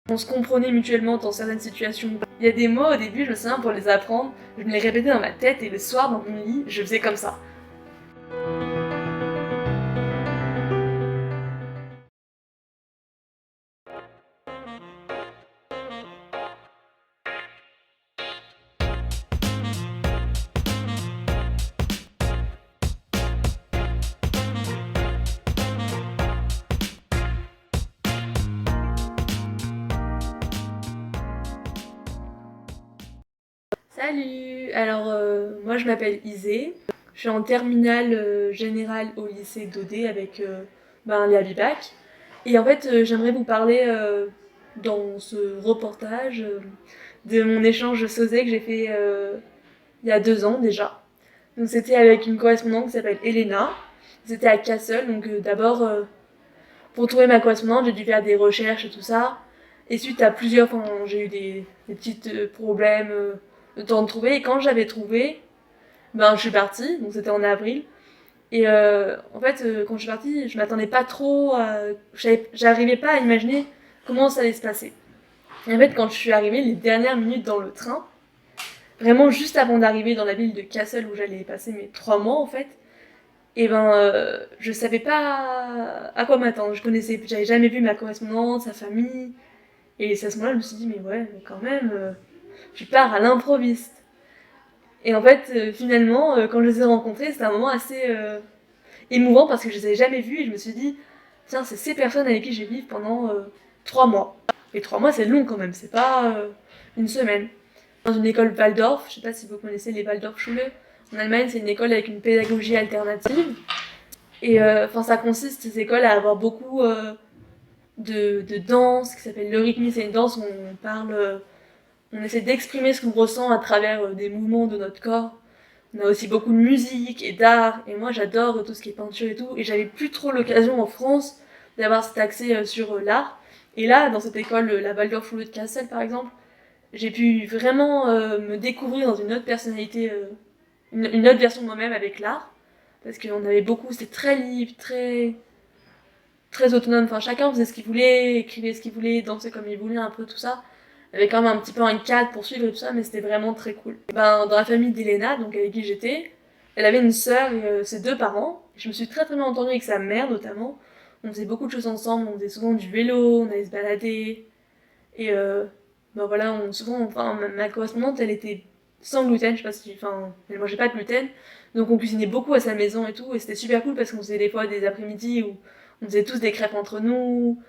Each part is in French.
On se comprenait mutuellement dans certaines situations. Il y a des mots au début, je me souviens, pour les apprendre, je me les répétais dans ma tête et le soir dans mon lit, je faisais comme ça. Salut! Alors, moi je m'appelle Isée, je suis en terminale générale au lycée d'Odé avec Léa Bibac. Et en fait, j'aimerais vous parler dans ce reportage de mon échange SOSE que j'ai fait il y a 2 ans déjà. Donc c'était avec une correspondante qui s'appelle Elena. C'était à Cassel, donc d'abord pour trouver ma correspondante, j'ai dû faire des recherches et tout ça. Et suite à plusieurs, enfin, j'ai eu des petits problèmes de temps de trouver. Et quand j'avais trouvé, je suis partie, donc c'était en avril. Et en fait, quand je suis partie, je m'attendais pas trop à... J'arrivais pas à imaginer comment ça allait se passer. Et en fait, quand je suis arrivée, les dernières minutes dans le train, vraiment juste avant d'arriver dans la ville de Kassel où j'allais passer mes 3 mois en fait, et je savais pas à quoi m'attendre. J'avais jamais vu ma correspondante, sa famille. Et c'est à ce moment-là, je me suis dit, mais ouais, mais quand même, tu pars à l'improviste. Et en fait, finalement, quand je les ai rencontrés, c'était un moment assez émouvant parce que je les avais jamais vus et je me suis dit, tiens, c'est ces personnes avec qui je vais vivre pendant 3 mois. Et 3 mois, c'est long quand même, c'est pas une semaine. Dans une école Waldorf, je sais pas si vous connaissez les Waldorfschule. En Allemagne, c'est une école avec une pédagogie alternative. Et ça consiste, ces écoles, à avoir beaucoup de danse qui s'appelle le rythme. C'est une danse où on parle, on essaie d'exprimer ce qu'on ressent à travers des mouvements de notre corps. On a aussi beaucoup de musique et d'art, et moi j'adore tout ce qui est peinture et tout, et j'avais plus trop l'occasion en France d'avoir cet accès sur l'art. Et là, dans cette école, la Waldorfschule de Kassel par exemple, j'ai pu vraiment me découvrir dans une autre personnalité, une autre version de moi-même avec l'art, parce qu'on avait beaucoup, c'était très libre, très autonome, enfin chacun faisait ce qu'il voulait, écrivait ce qu'il voulait, dansait comme il voulait, un peu tout ça, avec quand même un petit peu un cadre pour suivre et tout ça, mais c'était vraiment très cool. Dans la famille d'Elena, donc avec qui j'étais, elle avait une sœur et ses 2 parents. Je me suis très très bien entendue avec sa mère notamment. On faisait beaucoup de choses ensemble, on faisait souvent du vélo, on allait se balader, et souvent, enfin ma correspondante, elle était sans gluten, je sais pas si, enfin, elle mangeait pas de gluten, donc on cuisinait beaucoup à sa maison et tout, et c'était super cool parce qu'on faisait des fois des après-midi où on faisait tous des crêpes entre nous,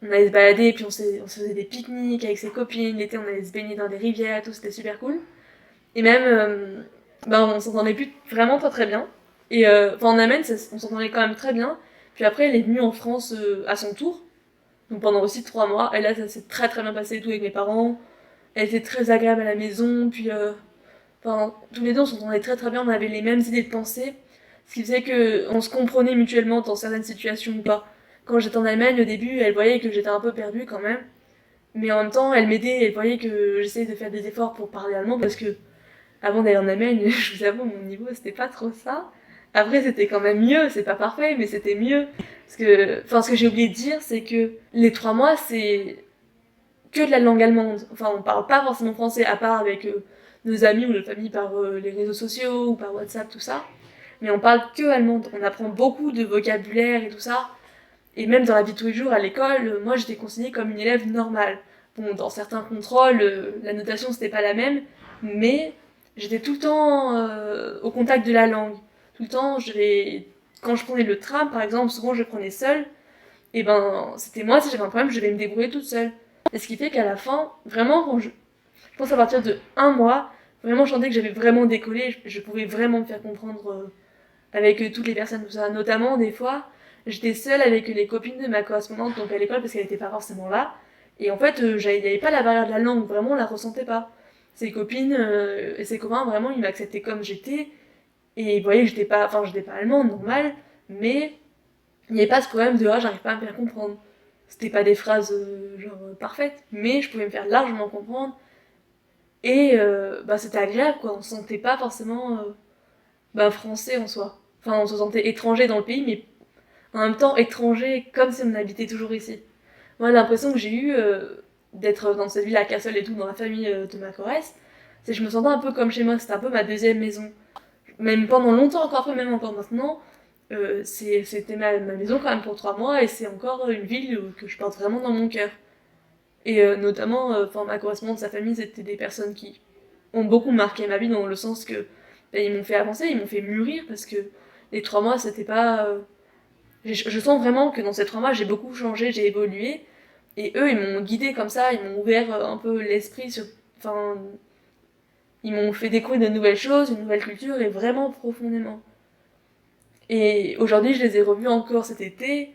on allait se balader, puis on se faisait des pique-niques avec ses copines, l'été on allait se baigner dans des rivières et tout, c'était super cool. Et même, on s'entendait plus vraiment pas très bien. Et en Allemagne, on s'entendait quand même très bien. Puis après, elle est venue en France à son tour, donc pendant aussi 3 mois. Et là, ça s'est très très bien passé et tout avec mes parents. Elle était très agréable à la maison, puis tous les deux on s'entendait très très bien, on avait les mêmes idées de pensée, ce qui faisait qu'on se comprenait mutuellement dans certaines situations ou pas. Quand j'étais en Allemagne, au début, elle voyait que j'étais un peu perdue quand même, mais en même temps, elle m'aidait, elle voyait que j'essayais de faire des efforts pour parler allemand, parce que avant d'aller en Allemagne, je vous avoue, mon niveau c'était pas trop ça. Après, c'était quand même mieux, c'est pas parfait, mais c'était mieux. Ce que j'ai oublié de dire, c'est que les 3 mois, c'est que de la langue allemande. Enfin, on parle pas forcément français, à part avec nos amis ou notre famille par les réseaux sociaux ou par WhatsApp, tout ça. Mais on parle que allemande. On apprend beaucoup de vocabulaire et tout ça. Et même dans la vie de tous les jours à l'école, moi j'étais considérée comme une élève normale. Bon, dans certains contrôles, la notation c'était pas la même, mais j'étais tout le temps au contact de la langue. Tout le temps, quand je prenais le tram par exemple, souvent je le prenais seule, et c'était moi, si j'avais un problème, je devais me débrouiller toute seule. Et ce qui fait qu'à la fin, vraiment, je pense à partir de 1 mois, vraiment je sentais que j'avais vraiment décollé, je pouvais vraiment me faire comprendre avec toutes les personnes, tout ça. Notamment, des fois, j'étais seule avec les copines de ma correspondante, donc à l'école, parce qu'elle était pas forcément là. Et en fait, il n'y avait pas la barrière de la langue, vraiment, on la ressentait pas. Ses copines et ses copains, vraiment, ils m'acceptaient comme j'étais. Et ils voyaient que j'étais pas allemande, normal, mais il n'y avait pas ce problème de ah, j'arrive pas à me faire comprendre. C'était pas des phrases parfaites, mais je pouvais me faire largement comprendre. Et c'était agréable, quoi. On se sentait pas forcément français en soi. Enfin, on se sentait étranger dans le pays, mais en même temps étranger comme si on habitait toujours ici. Moi, l'impression que j'ai eue, d'être dans cette ville à Cassel et tout, dans la famille de ma choresse, c'est que je me sentais un peu comme chez moi, c'était un peu ma deuxième maison. Même pendant longtemps, encore après, même encore maintenant, c'était ma maison quand même pour 3 mois, et c'est encore une ville que je porte vraiment dans mon cœur. Et notamment, ma correspondante, sa famille, c'était des personnes qui ont beaucoup marqué ma vie dans le sens que ils m'ont fait avancer, ils m'ont fait mûrir, parce que les 3 mois, c'était pas... je sens vraiment que dans ces 3 mois, j'ai beaucoup changé, j'ai évolué, et eux, ils m'ont guidée comme ça, ils m'ont ouvert un peu l'esprit sur... Enfin, ils m'ont fait découvrir de nouvelles choses, une nouvelle culture, et vraiment profondément. Et aujourd'hui, je les ai revus encore cet été,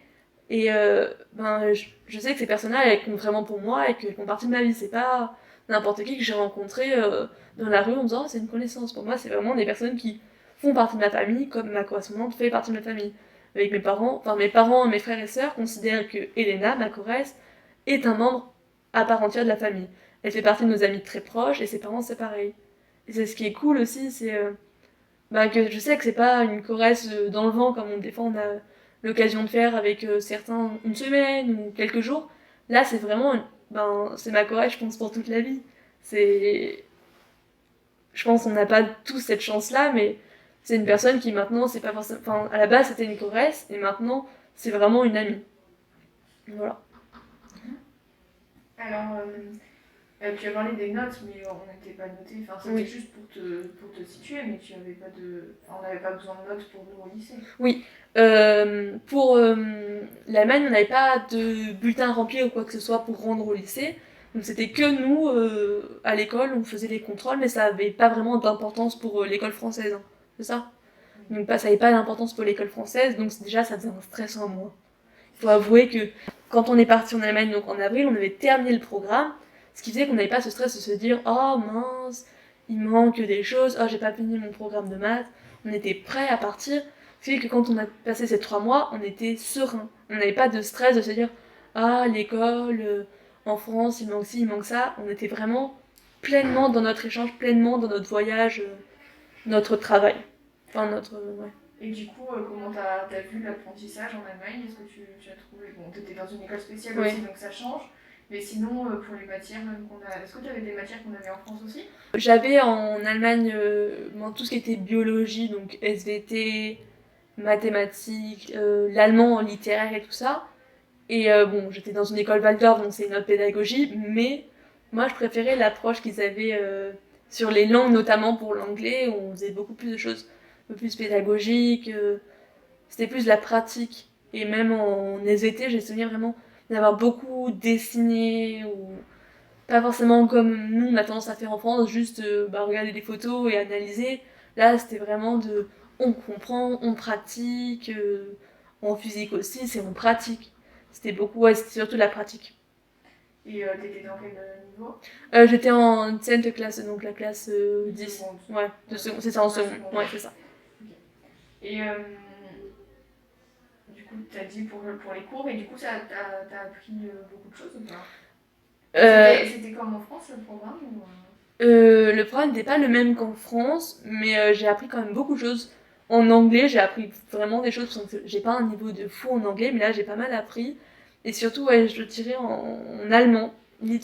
et je sais que ces personnes-là, elles comptent vraiment pour moi, et qu'elles font partie de ma vie. C'est pas n'importe qui que j'ai rencontré dans la rue en me disant, oh, c'est une connaissance. Pour moi, c'est vraiment des personnes qui font partie de ma famille, comme ma correspondante fait partie de ma famille. Avec mes parents, mes frères et sœurs considèrent que Elena, ma choresse, est un membre à part entière de la famille. Elle fait partie de nos amis très proches, et ses parents, c'est pareil. Et c'est ce qui est cool aussi, c'est que je sais que c'est pas une choresse dans le vent comme des fois on a l'occasion de faire avec certains une semaine ou quelques jours. Là, c'est vraiment, c'est ma choresse, je pense, pour toute la vie. C'est, je pense qu'on n'a pas tous cette chance-là, mais c'est une personne qui maintenant, c'est pas forcément, à la base c'était une choresse et maintenant c'est vraiment une amie. Voilà. Alors, tu as parlé des notes, mais on n'était pas noté. Enfin, c'était Oui. juste pour te situer, mais tu avais pas de... Enfin, on n'avait pas besoin de notes pour nous au lycée. Oui. Pour l'Allemagne, on n'avait pas de bulletin à remplir ou quoi que ce soit pour rendre au lycée. Donc c'était que nous, à l'école, on faisait les contrôles, mais ça n'avait pas vraiment d'importance pour l'école française. Hein. C'est ça? Donc ça n'avait pas d'importance pour l'école française, donc déjà ça faisait un stress en moi. Il faut avouer que quand on est parti en Allemagne, donc en avril, on avait terminé le programme, ce qui faisait qu'on n'avait pas ce stress de se dire oh mince, il manque des choses, oh j'ai pas fini mon programme de maths. On était prêt à partir, ce qui fait que quand on a passé ces 3 mois, on était serein. On n'avait pas de stress de se dire ah l'école, en France, il manque ci, il manque ça. On était vraiment pleinement dans notre échange, pleinement dans notre voyage, notre travail. Enfin notre... ouais. Et du coup, comment t'as vu l'apprentissage en Allemagne? Est-ce que tu as trouvé... Bon, t'étais dans une école spéciale aussi, donc ça change. Mais sinon, pour les matières même qu'on a... Est-ce que tu avais des matières qu'on avait en France aussi? J'avais en Allemagne tout ce qui était biologie, donc SVT, mathématiques, l'allemand littéraire et tout ça. Et j'étais dans une école Waldorf, donc c'est une autre pédagogie, mais moi je préférais l'approche qu'ils avaient sur les langues, notamment pour l'anglais, où on faisait beaucoup plus de choses un peu plus pédagogiques, c'était plus de la pratique. Et même en SVT, j'ai souvenir vraiment d'avoir beaucoup dessiné, ou pas forcément comme nous on a tendance à faire en France, juste regarder des photos et analyser. Là, c'était vraiment on comprend, on pratique. En physique aussi, c'est on pratique. C'était beaucoup, ouais, c'était surtout la pratique. Et t'étais dans quel niveau? J'étais en 10e classe, donc la classe 10. Seconde. Ouais, c'est ça en seconde. Ouais, c'est ça. Okay. Et du coup, t'as dit pour les cours, et du coup, t'as appris beaucoup de choses ou pas? C'était comme en France le programme ou... Le programme n'était pas le même qu'en France, mais j'ai appris quand même beaucoup de choses. En anglais, j'ai appris vraiment des choses, parce que j'ai pas un niveau de fou en anglais, mais là j'ai pas mal appris. Et surtout, ouais, je le dirais en allemand.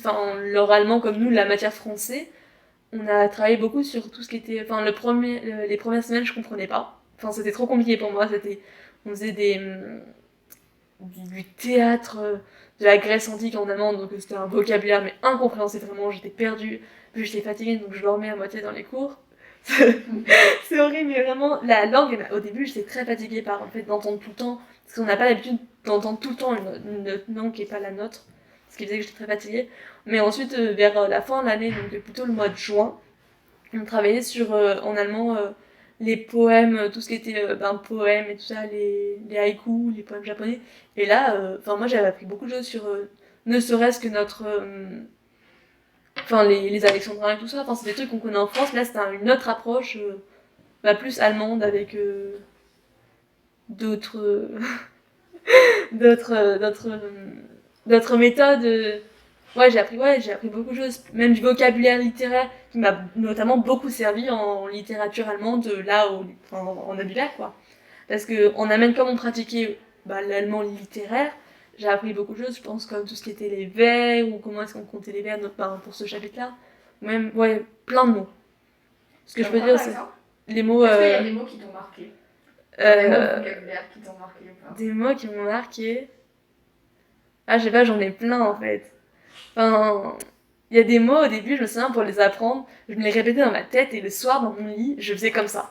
En leur allemand comme nous, la matière français. On a travaillé beaucoup sur tout ce qui était... les premières semaines, je comprenais pas. Enfin, c'était trop compliqué pour moi. On faisait du théâtre de la Grèce antique en allemand, donc c'était un vocabulaire mais incompréhensible, vraiment, j'étais perdue. Puis j'étais fatiguée, donc je dormais à moitié dans les cours. C'est horrible, mais vraiment, la langue, au début, j'étais très fatiguée par le fait d'entendre tout le temps, parce qu'on n'a pas l'habitude d'entendre tout le temps une langue qui n'est pas la nôtre, ce qui faisait que j'étais très fatiguée. Mais ensuite, vers la fin de l'année, donc plutôt le mois de juin, on travaillait sur, en allemand, les poèmes, tout ce qui était poèmes et tout ça, les haïkus, les poèmes japonais. Et là, moi j'avais appris beaucoup de choses sur, ne serait-ce que notre... les alexandrins et tout ça, c'est des trucs qu'on connaît en France. Là, c'était une autre approche, plus allemande, avec d'autres d'autres méthodes. Ouais, j'ai appris beaucoup de choses, même du vocabulaire littéraire qui m'a notamment beaucoup servi en littérature allemande, en Abulac, quoi. Parce que en Allemagne, comme on pratiquait l'allemand littéraire, j'ai appris beaucoup de choses, je pense, comme tout ce qui était les vers, ou comment est-ce qu'on comptait les vers pour ce chapitre-là. Même, ouais, plein de mots. Ce que je peux dire, c'est les mots... Est-ce qu'il y a des mots qui t'ont marqué? Des mots de vocabulaire qui t'ont marqué ou pas? Des mots qui m'ont marqué... Ah, je sais pas, j'en ai plein, en fait. Enfin... Il y a des mots, au début, je me souviens, pour les apprendre, je me les répétais dans ma tête, et le soir, dans mon lit, je faisais comme ça.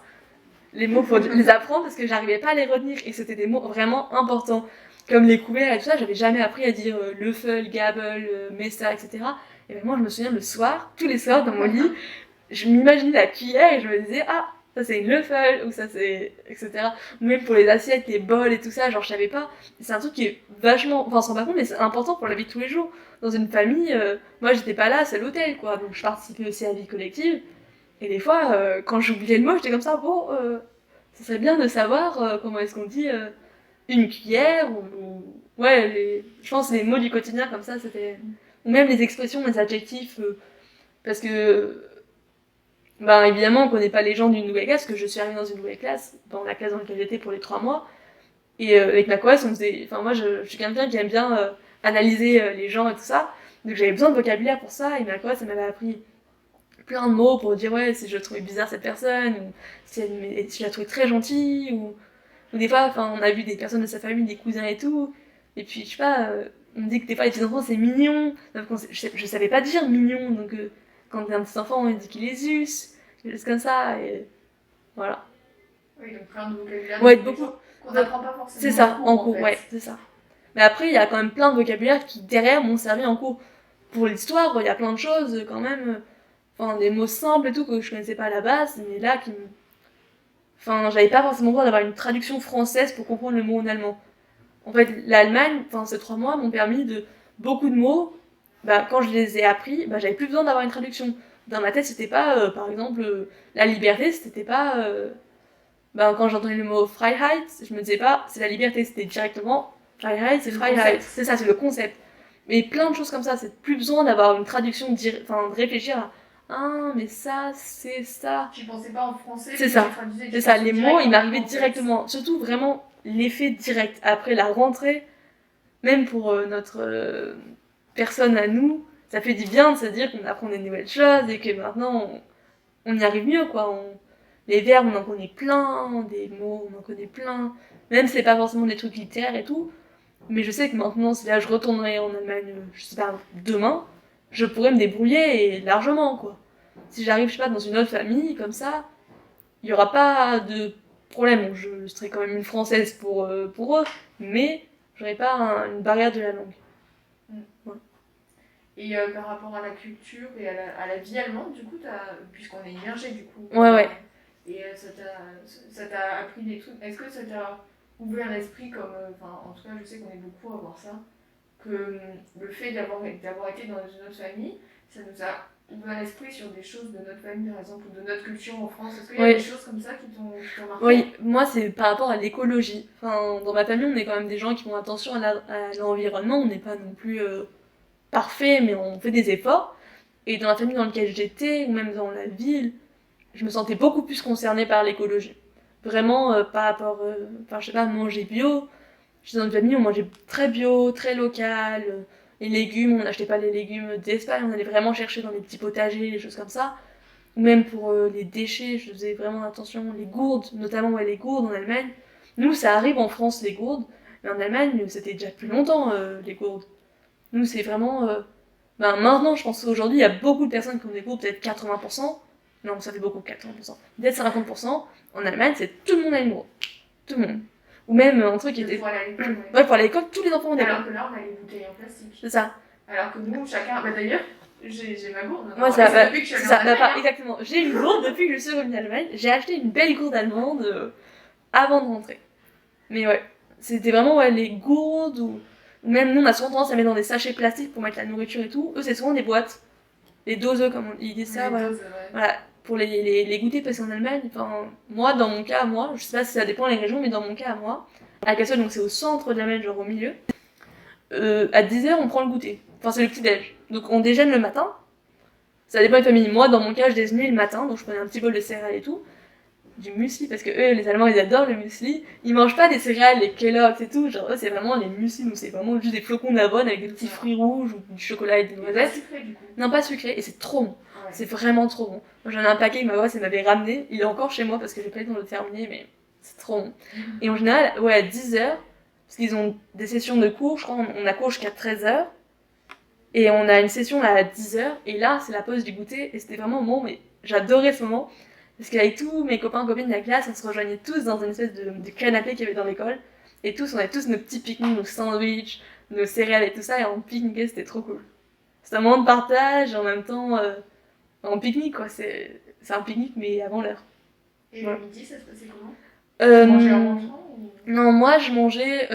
Les mots pour les apprendre, parce que j'arrivais pas à les retenir, et c'était des mots vraiment importants. Comme les couverts et tout ça, j'avais jamais appris à dire Löffel, Gabel, Messer, etc. Et vraiment, je me souviens, le soir, tous les soirs, dans mon lit, je m'imaginais la cuillère, et je me disais, ah, ça c'est une Löffel, ou ça c'est... etc. Même pour les assiettes, les bols et tout ça, genre je savais pas. C'est un truc qui est vachement... Enfin, on s'en rend pas compte, mais c'est important pour la vie de tous les jours. Dans une famille, moi j'étais pas là, c'est l'hôtel, quoi. Donc je participais aussi à la vie collective. Et des fois, quand j'oubliais le mot, j'étais comme ça, bon, ça serait bien de savoir comment est-ce qu'on dit une cuillère, ouais, je pense les mots du quotidien comme ça, c'était... Ou même les expressions, les adjectifs, parce que... Ben évidemment, on connaît pas les gens d'une nouvelle classe, parce que je suis arrivée dans une nouvelle classe, dans la classe dans laquelle j'étais pour les 3 mois. Et avec ma classe, on faisait... Enfin, moi, je suis quelqu'un qui aime bien analyser les gens et tout ça. Donc j'avais besoin de vocabulaire pour ça, et ma classe, elle m'avait appris plein de mots pour dire, ouais, si je trouvais bizarre cette personne, ou si je la trouvais très gentille, ou des fois, enfin, on a vu des personnes de sa famille, des cousins et tout. Et puis, je sais pas, on me dit que des fois, les petits enfants, c'est mignon. Donc, je savais pas dire mignon, donc quand t'es un petit enfant, on dit qu'il est zus, des choses comme ça, et voilà. Oui, donc plein de vocabulaire. Ouais, beaucoup. Qu'on n'apprend pas forcément. C'est ça, en cours, ouais, c'est ça. Mais après, il y a quand même plein de vocabulaire qui, derrière, m'ont servi en cours. Pour l'histoire, il y a plein de choses, quand même, enfin, des mots simples et tout, que je connaissais pas à la base, mais là, qui me... Enfin, j'avais pas forcément besoin d'avoir une traduction française pour comprendre le mot en allemand. En fait, l'Allemagne, enfin, ces 3 mois m'ont permis de beaucoup de mots. Bah, quand je les ai appris, bah, j'avais plus besoin d'avoir une traduction. Dans ma tête, c'était pas, par exemple, la liberté, c'était pas... bah, quand j'entendais le mot Freiheit, je me disais pas, c'est la liberté, c'était directement Freiheit, c'est Freiheit. C'est ça, c'est le concept. Mais plein de choses comme ça, c'est plus besoin d'avoir une traduction, enfin, de réfléchir à ah, mais ça, c'est ça. Tu pensais pas en français, c'est ça. C'est ça, les mots, ils m'arrivaient directement. Surtout, vraiment, l'effet direct. Après la rentrée, même pour notre personne à nous, ça fait du bien de se dire qu'on apprend des nouvelles choses et que maintenant, on y arrive mieux, quoi. Les verbes, on en connaît plein, des mots, on en connaît plein. Même si c'est pas forcément des trucs littéraires et tout. Mais je sais que maintenant, si là je retournerai en Allemagne, je sais pas, demain, je pourrais me débrouiller et largement, quoi. Si j'arrive, je sais pas, dans une autre famille, comme ça, il y aura pas de problème. Bon, je serai quand même une française pour eux, mais j'aurai pas une barrière de la langue. Ouais. Et par rapport à la culture et à la vie allemande, du coup, puisqu'on est immergé, du coup. Ouais. Et ça t'a appris des trucs. Est-ce que ça t'a ouvert l'esprit comme... Enfin, en tout cas, je sais qu'on est beaucoup à voir ça. Que le fait d'avoir été dans une autre famille, ça nous a ouvert l'esprit sur des choses de notre famille, par exemple, ou de notre culture en France. Est-ce qu'il y a des choses comme ça qui t'ont marqué? Oui, moi, c'est par rapport à l'écologie. Enfin, dans ma famille, on est quand même des gens qui font attention à l'environnement. On n'est pas non plus parfait, mais on fait des efforts. Et dans la famille dans laquelle j'étais, ou même dans la ville, je me sentais beaucoup plus concernée par l'écologie. Vraiment, par rapport, enfin, je sais pas, manger bio. J'étais dans une famille où on mangeait très bio, très local. Les légumes, on n'achetait pas les légumes d'Espagne, on allait vraiment chercher dans les petits potagers, les choses comme ça. Ou même pour les déchets, je faisais vraiment attention. Les gourdes, notamment les gourdes en Allemagne. Nous, ça arrive en France, les gourdes. Mais en Allemagne, c'était déjà depuis longtemps, les gourdes. Nous, c'est vraiment... maintenant, je pense qu'aujourd'hui, il y a beaucoup de personnes qui ont des gourdes, peut-être 80%. Non, ça fait beaucoup, 80%. Peut-être 50%. En Allemagne, c'est tout le monde a une gourde. Tout le monde. Ou même un truc qui était... Pour aller à l'école, ouais, pour aller à l'école, tous les enfants ont des gourdes. Alors que là, on a les bouteilles en plastique. C'est ça. Alors que nous, chacun... Bah d'ailleurs, j'ai ma gourde. Moi, depuis que je suis en Allemagne. Exactement. J'ai une gourde depuis que je suis revenue en Allemagne. J'ai acheté une belle gourde allemande avant de rentrer. Mais ouais, c'était vraiment les gourdes ou même nous, on a souvent tendance à mettre dans des sachets plastiques pour mettre la nourriture et tout. Eux, c'est souvent des boîtes. Les doseux, comme ils disent ça, voilà. Voilà. Pour les goûter, parce qu'en Allemagne, enfin, moi, dans mon cas, je sais pas si ça dépend des régions, mais dans mon cas, moi, à Kassel, donc c'est au centre de l'Allemagne, genre au milieu, à 10h, on prend le goûter. Enfin, c'est le petit-déj. Donc, on déjeune le matin. Ça dépend des familles. Moi, dans mon cas, je déjeunais le matin, donc je prenais un petit bol de céréales et tout. du muesli, parce que eux, les Allemands, ils adorent le muesli. Ils mangent pas des céréales, les Kellogg's et tout, genre eux, c'est vraiment les muesli, nous, c'est vraiment juste des flocons d'avoine avec des petits fruits rouges ou du chocolat et des Pas noisettes. sucré du coup. Non, pas sucré, et c'est trop bon. Ouais. C'est vraiment trop bon. Moi, j'en ai un paquet que ma grosse, elle m'avait ramené. Il est encore chez moi parce que j'ai pas eu le temps de le terminer, mais c'est trop bon. Et en général, ouais, à 10h, parce qu'ils ont des sessions de cours, je crois, on a cours jusqu'à 13h. Et on a une session à 10h, et là, c'est la pause du goûter, et c'était vraiment bon, mais j'adorais ce moment. Parce qu'avec tous mes copains, copines de la classe, on se rejoignait tous dans une espèce de canapé qu'il y avait dans l'école. Et tous, on avait tous nos petits pique-niques, nos sandwichs, nos céréales et tout ça, et on pique-niquait, c'était trop cool. C'est un moment de partage, en même temps, en pique-nique, quoi. C'est un pique-nique, mais avant l'heure. Et Ouais. le midi, ça se passait comment? Euh, Tu mangeais en rentrant ou... non, moi, je mangeais...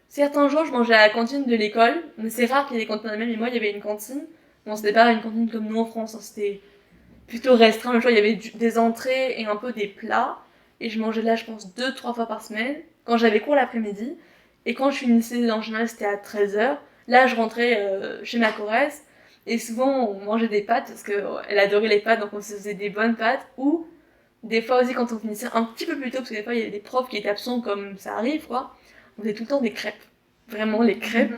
certains jours, je mangeais à la cantine de l'école. Mais c'est rare qu'il y ait des cantines à la même, mais moi, il y avait une cantine. Bon, c'était pas une cantine comme nous en France, hein, c'était plutôt restreint. Le choix, il y avait des entrées et un peu des plats. Et je mangeais là, je pense, 2-3 fois par semaine. Quand j'avais cours l'après-midi. Et quand je finissais, en général, c'était à 13h. Là, je rentrais chez ma Corrèze. Et souvent, on mangeait des pâtes, parce qu'elle adorait les pâtes, donc on se faisait des bonnes pâtes. Ou des fois aussi, quand on finissait un petit peu plus tôt, parce que des fois, il y avait des profs qui étaient absents, comme ça arrive, quoi. On faisait tout le temps des crêpes. Vraiment, les crêpes.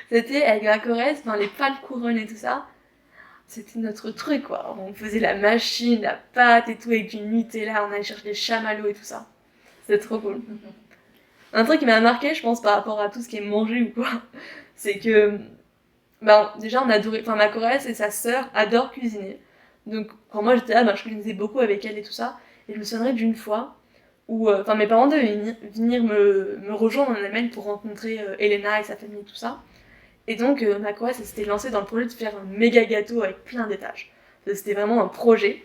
C'était avec la Corrèze, enfin, les pâtes couronnes et tout ça. C'était notre truc, quoi. On faisait la machine, la pâte et tout, avec du Nutella, on allait chercher des chamallows et tout ça. C'était trop cool. Un truc qui m'a marqué, je pense, par rapport à tout ce qui est mangé ou quoi, c'est que, ben, déjà, on adorait, enfin, ma Corrèze et sa sœur adorent cuisiner. Donc, quand moi j'étais là, ben, je cuisinais beaucoup avec elle et tout ça. Et je me souviendrai d'une fois où, enfin, mes parents devaient venir me rejoindre en Allemagne pour rencontrer Elena et sa famille et tout ça. Et donc, ma Corrèze, elle s'était lancée dans le projet de faire un méga gâteau avec plein d'étages. C'était vraiment un projet.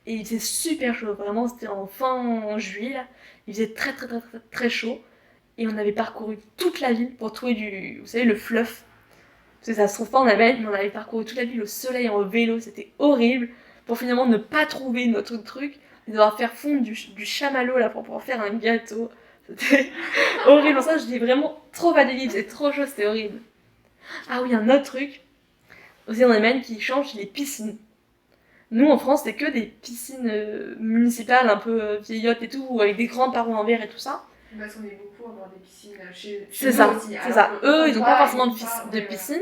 Et il faisait super chaud, vraiment, c'était en fin juillet, là. Il faisait très très très très très chaud. Et on avait parcouru toute la ville pour trouver du, vous savez, le fluff. Parce que ça se trouve pas en Allemagne, mais on avait parcouru toute la ville au soleil en vélo, c'était horrible. Pour finalement ne pas trouver notre truc, et devoir faire fondre du chamallow là pour pouvoir faire un gâteau. C'était horrible. Ça, je dis vraiment trop pas des livres, c'est trop chaud, c'était horrible. Ah oui, un autre truc, aussi en Allemagne, qui change, c'est les piscines. Nous, en France, c'est que des piscines municipales un peu vieillottes et tout, avec des grands parois en verre et tout ça. Parce qu'on est beaucoup à avoir des piscines chez C'est nous ça, aussi. c'est Alors ça. que Eux, ils ont pas forcément ils ont pas, de ouais. piscine.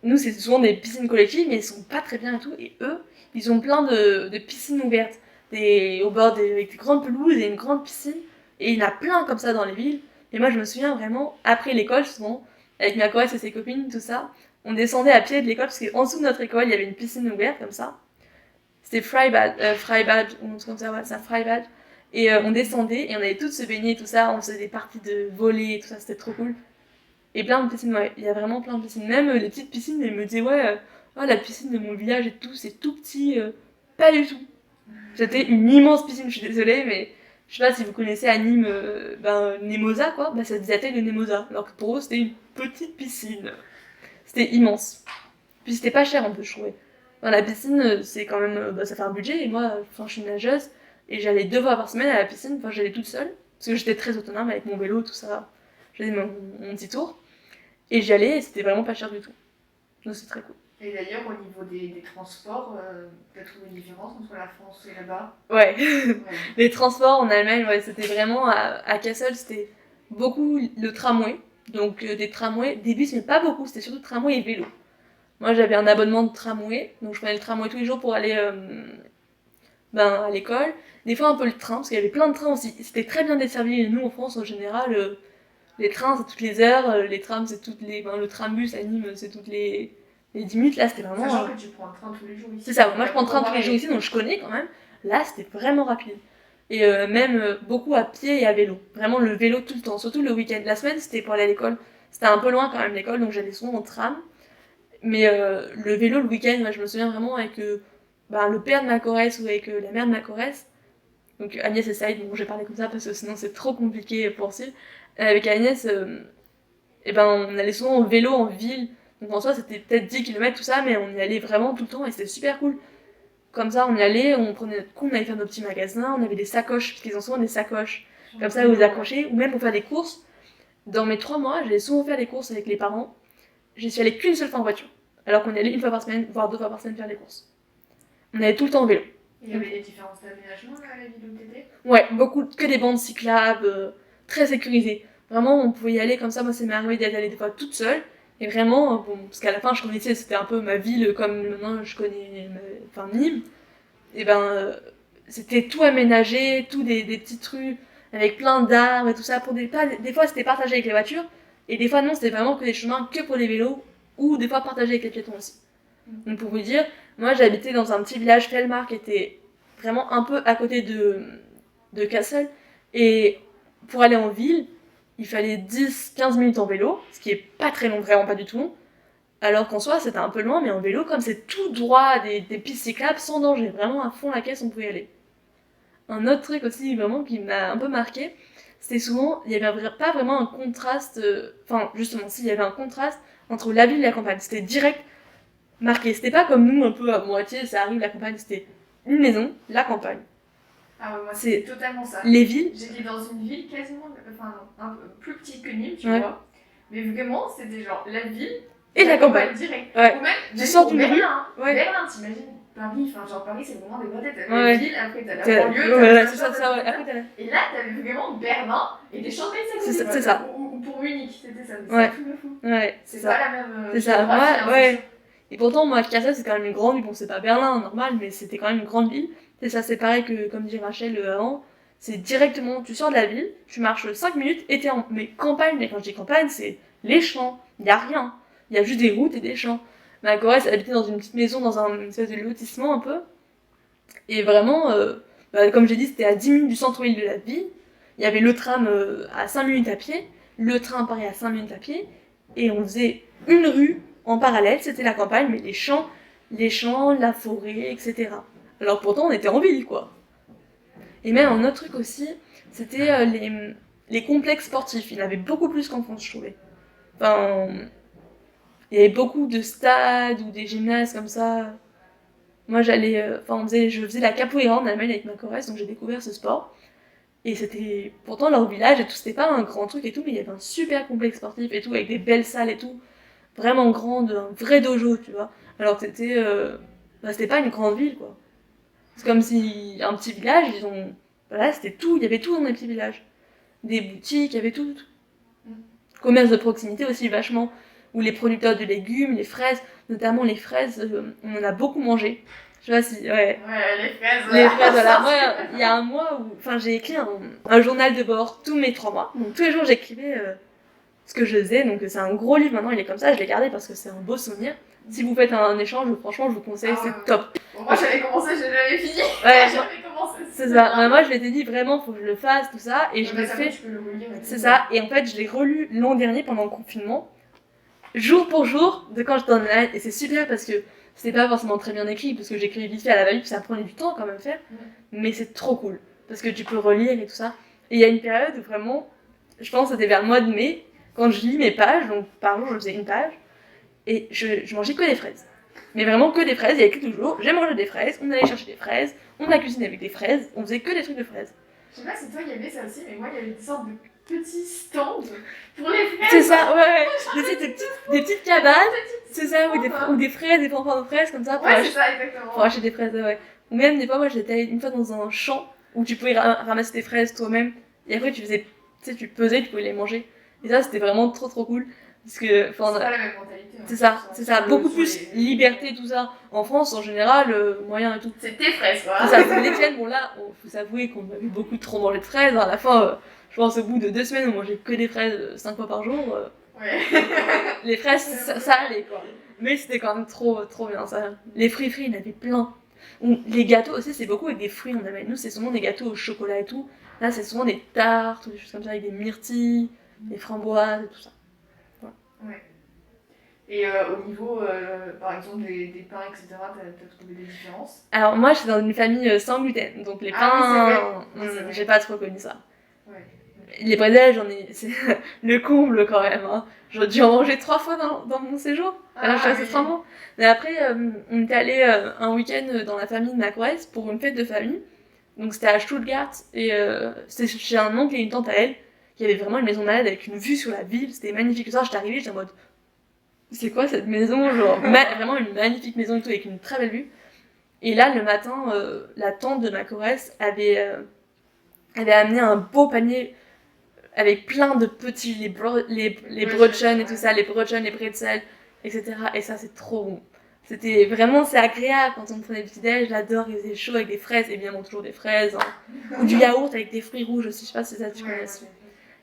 Nous, c'est souvent des piscines collectives, mais ils sont pas très bien et tout. Et eux, ils ont plein de piscines ouvertes. Au bord avec des grandes pelouses et une grande piscine. Et il y en a plein comme ça dans les villes. Et moi, je me souviens vraiment, après l'école, souvent, avec ma Corrèze et ses copines, tout ça, on descendait à pied de l'école, parce qu'en dessous de notre école, il y avait une piscine ouverte, comme ça. C'était Freibad, ou un truc comme ça, ouais, ça, Freibad. Et on descendait, et on allait toutes se baigner et tout ça, on faisait des parties de volley et tout ça, c'était trop cool. Et plein de piscines, ouais, il y a vraiment plein de piscines. Même les petites piscines, elles me disaient, ouais, oh, la piscine de mon village et tout, c'est tout petit. Pas du tout. C'était une immense piscine, je suis désolée, mais je sais pas si vous connaissez à Nîmes, Nemosa, quoi, bah ça faisait la taille de Nemosa. Alors que pour eux, c'était une petite piscine. C'était immense. Puis c'était pas cher en plus, je trouvais. Dans la piscine, c'est quand même, ça fait un budget, et moi, enfin, je suis une nageuse, et j'allais 2 fois par semaine à la piscine, enfin, j'allais toute seule, parce que j'étais très autonome avec mon vélo, tout ça. J'avais mon petit tour. Et j'y allais et c'était vraiment pas cher du tout. Donc c'est très cool. Et d'ailleurs, au niveau des transports, tu as trouvé une différence entre la France et là-bas? Ouais. Ouais. Les transports en Allemagne, ouais, c'était vraiment à Kassel, c'était beaucoup le tramway. Donc des tramways, des bus, mais pas beaucoup, c'était surtout tramway et vélo. Moi j'avais un abonnement de tramway, donc je prenais le tramway tous les jours pour aller à l'école. Des fois un peu le train, parce qu'il y avait plein de trains aussi. C'était très bien desservi. Et nous en France en général, les trains c'est toutes les heures, les trams c'est toutes les. Le trambus à Nîmes c'est toutes les 10 minutes. Là c'était vraiment. Sachant que tu prends le train tous les jours ici. C'est ça, moi je prends le train tous les jours ici, donc je connais quand même. Là c'était vraiment rapide. Et même beaucoup à pied et à vélo. Vraiment le vélo tout le temps, surtout le week-end. La semaine c'était pour aller à l'école. C'était un peu loin quand même l'école, donc j'allais souvent en tram. Mais le vélo le week-end, moi, je me souviens vraiment avec le père de ma Corrèze ou avec la mère de ma Corrèze. Donc Agnès et Saïd, bon j'ai parlé comme ça parce que sinon c'est trop compliqué pour suivre. Avec Agnès, on allait souvent en vélo en ville. Donc en soi c'était peut-être 10 km tout ça, mais on y allait vraiment tout le temps et c'était super cool. Comme ça on y allait, on prenait notre coup, on allait faire nos petits magasins, on avait des sacoches, parce qu'ils ont souvent des sacoches. Comme ça vous accrochez, ou même pour faire des courses. Dans mes 3 mois, j'ai souvent fait des courses avec les parents. J'y suis allée qu'une seule fois en voiture. Alors qu'on y allait une fois par semaine, voire 2 fois par semaine faire les courses. On allait tout le temps en vélo. Il y avait des différences d'aménagement à la ville où t'étais? Ouais, beaucoup, que des bandes cyclables, très sécurisées. Vraiment, on pouvait y aller comme ça. Moi, ça m'est arrivé d'y aller des fois toute seule. Et vraiment, bon, parce qu'à la fin, je connaissais, c'était un peu ma ville, comme maintenant je connais, enfin, Nîmes. Et ben, c'était tout aménagé, tout des petites rues, avec plein d'arbres et tout ça. Des fois, c'était partagé avec les voitures. Et des fois, non, c'était vraiment que des chemins que pour les vélos. Ou des fois, partagé avec les piétons aussi. Donc, pour vous dire, moi, j'habitais dans un petit village, Felmar, qui était vraiment un peu à côté de Kassel. Et pour aller en ville, il fallait 10-15 minutes en vélo, ce qui est pas très long, vraiment pas du tout. Alors qu'en soi, c'était un peu loin, mais en vélo, comme c'est tout droit, des pistes cyclables, sans danger, vraiment à fond la caisse, on pouvait y aller. Un autre truc aussi, vraiment, qui m'a un peu marqué, c'était souvent, il y avait pas vraiment un contraste, enfin, justement, si, il y avait un contraste entre la ville et la campagne. C'était direct marqué. C'était pas comme nous, un peu à moitié, ça arrive, la campagne, c'était une maison, la campagne. Ah ouais, moi c'est totalement ça. Les villes. J'étais dans une ville quasiment, enfin non, un peu plus petite que Nîmes, tu Ouais. vois. Mais vraiment, c'était genre la ville Et la campagne. direct. Ouais. Ou même, Tu sors d'une Berlin. Ouais. Berlin, t'imagines Paris, enfin genre Paris c'est vraiment des grosses têtes. Ouais. La ville, après t'as la banlieue, ouais, c'est ça, ouais. Après, et là t'avais vraiment Berlin et des Champs-Élysées. C'est ça. Ou pour Munich, c'était ça. C'est Ouais. un truc de fou. Ouais. C'est pas la même. C'est ça, moi, hein, ouais. Et pourtant, moi, Kassel, c'est quand même une grande ville. Bon, c'est pas Berlin, normal, mais c'était quand même une grande ville. Et ça, c'est pareil que, comme dit Rachel avant, c'est directement, tu sors de la ville, tu marches 5 minutes et t'es en. Mais campagne, mais quand je dis campagne, c'est les champs. Y a rien. Y a juste des routes et des champs. Ma Corrèze, elle habitait dans une petite maison, dans un espèce de lotissement un peu. Et vraiment, comme j'ai dit, c'était à 10 minutes du centre-ville de la ville. Il y avait le tram à 5 minutes à pied, le train pareil à 5 minutes à pied. Et on faisait une rue en parallèle, c'était la campagne, mais les champs, la forêt, etc. Alors pourtant, on était en ville, quoi. Et même un autre truc aussi, c'était les complexes sportifs. Il y en avait beaucoup plus qu'en France, je trouvais. Enfin, il y avait beaucoup de stades ou des gymnases comme ça. Moi, je faisais la capoeira en Allemagne avec ma Corrèze, donc j'ai découvert ce sport. Et c'était, pourtant, leur village et tout, c'était pas un grand truc et tout, mais il y avait un super complexe sportif et tout, avec des belles salles et tout. Vraiment grande, un vrai dojo, tu vois. Alors que c'était pas une grande ville, quoi. C'est comme si un petit village, voilà, c'était tout, il y avait tout dans les petits villages. Des boutiques, il y avait tout. Commerce de proximité aussi, vachement. Où les producteurs de légumes, les fraises, notamment les fraises, on en a beaucoup mangé. Je sais pas si, ouais. Ouais, les fraises. Les fraises, voilà. Moi, il y a un mois où, j'ai écrit un journal de bord tous mes 3 mois. Donc tous les jours, j'écrivais ce que je faisais. Donc c'est un gros livre maintenant, il est comme ça, je l'ai gardé parce que c'est un beau souvenir. Si vous faites un échange, franchement, je vous conseille, c'est top. Bon, moi j'avais commencé, je l'avais fini. Ouais, j'avais commencé. C'est ça. Moi, je m'étais dit vraiment, faut que je le fasse, tout ça. Et je l'ai fait. C'est ça. Et en fait, je l'ai relu l'an dernier pendant le confinement, jour pour jour, de quand j'étais en Allemagne. Et c'est super parce que c'était pas forcément très bien écrit, parce que j'écrivais vite fait à la va-vite, puis ça prenait du temps quand même faire. Mais c'est trop cool. Parce que tu peux relire et tout ça. Et il y a une période où vraiment, je pense que c'était vers le mois de mai, quand je lis mes pages, donc par jour, je faisais une page, et je mangeais que des fraises. Mais vraiment que des fraises, il y avait écrit toujours, j'ai mangé des fraises, on allait chercher des fraises, on a cuisiné avec des fraises, on faisait que des trucs de fraises. Je sais pas si toi il y avait ça aussi, mais moi il y avait des sortes de petits stands pour les fraises. C'est ça, ouais. Des petites cabanes, c'est ça, ou des fraises, des fanfares de fraises comme ça. Ouais, c'est ça, exactement. Pour acheter des fraises, ouais. Ou même des fois, moi j'étais une fois dans un champ où tu pouvais ramasser des fraises toi-même, et après tu pesais, tu pouvais les manger. Et ça, c'était vraiment trop trop cool. Parce que, c'est pas la même mentalité. C'est ça, beaucoup plus liberté, tout ça. En France, en général, moyen et tout. C'est tes fraises, quoi. C'est ça, c'est les tiennes. Bon, là, faut s'avouer qu'on a eu beaucoup trop mangé de fraises. À la fin, je pense au bout de 2 semaines, on mangeait que des fraises 5 fois par jour. Ouais. Les fraises, ça allait, quoi. Mais c'était quand même trop, trop bien, ça. Les fruits frits, il y en avait plein. Les gâteaux aussi, c'est beaucoup avec des fruits. Nous, c'est souvent des gâteaux au chocolat et tout. Là, c'est souvent des tartes ou des choses comme ça avec des myrtilles, des framboises et tout ça. Ouais. Et au niveau, par exemple, des pains, etc., t'as trouvé des différences? Alors, moi, je suis dans une famille sans gluten, donc les pains, j'ai pas trop connu ça. Ouais. Les bretzels, c'est le comble quand même. Hein. J'aurais dû en manger 3 fois dans mon séjour. Alors, je suis restée 3 mois. Mais après, on était allé un week-end dans la famille de ma Corrèze pour une fête de famille. Donc, c'était à Stuttgart, et c'était chez un oncle et une tante à elle. Il y avait vraiment une maison malade avec une vue sur la ville, c'était magnifique. Ça, j'étais arrivée, j'étais en mode, c'est quoi cette maison, genre vraiment une magnifique maison et tout, avec une très belle vue. Et là, le matin, la tante de ma choresse avait amené un beau panier avec plein de petits, les brötchen et tout ça, les brötchen, les pretzels, etc. Et ça, c'est trop bon. C'était vraiment, c'est agréable quand on prenait le petit-déj, j'adore, il faisait chaud avec des fraises, évidemment toujours des fraises, hein. Ou du yaourt avec des fruits rouges aussi, je sais pas si ça tu connais aussi.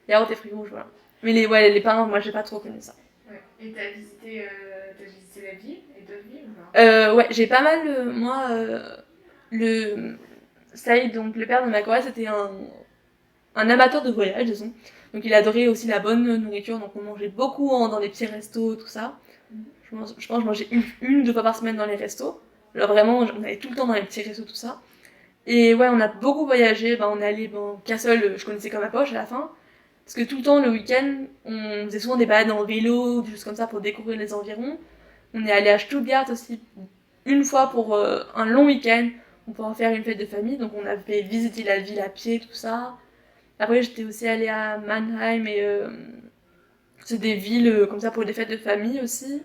Yaourt et fruits rouges, voilà. Mais les pains, moi j'ai pas trop connu ça. Ouais. Et t'as visité la ville et d'autres villes ou pas Ouais, j'ai pas mal, moi, le Saïd, donc le père de ma chorale, c'était un amateur de voyage, disons. Donc il adorait aussi la bonne nourriture, donc on mangeait beaucoup dans des petits restos, tout ça. Je pense que je mangeais une ou deux fois par semaine dans les restos. Alors vraiment, on allait tout le temps dans les petits restos, tout ça. Et ouais, on a beaucoup voyagé, on est allé, Cassel, je connaissais comme ma poche à la fin. Parce que tout le temps, le week-end, on faisait souvent des balades en vélo, des choses comme ça pour découvrir les environs. On est allé à Stuttgart aussi, une fois pour un long week-end, on pourra faire une fête de famille, donc on avait visité la ville à pied, tout ça. Après, j'étais aussi allée à Mannheim et c'est des villes comme ça pour des fêtes de famille aussi.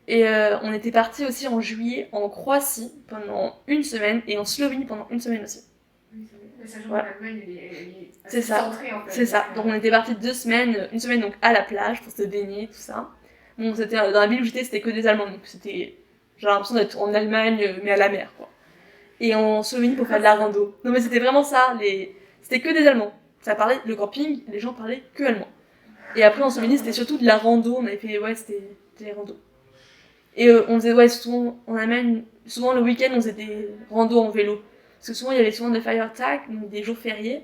Et on était partis aussi en juillet en Croatie pendant une semaine et en Slovénie pendant une semaine aussi. Oui, c'est vrai. Sachant que Ouais. l'Allemagne, elle est C'est assez ça. centrée en fait. C'est ça. Donc on était partis 2 semaines, une semaine donc à la plage pour se baigner, tout ça. Bon, c'était dans la ville où j'étais, c'était que des Allemands, donc c'était. J'ai l'impression d'être en Allemagne, mais à la mer, quoi. Et en Slovénie pour faire de la rando. Non, mais c'était vraiment ça, c'était que des Allemands. Ça parlait, le camping, les gens parlaient que allemand. Et après en Slovénie, c'était surtout de la rando, on avait fait, ouais, c'était des randos. Et on faisait, ouais, souvent, en Allemagne, souvent le week-end, on faisait des randos en vélo. Parce que souvent, il y avait souvent des Feiertag, donc des jours fériés.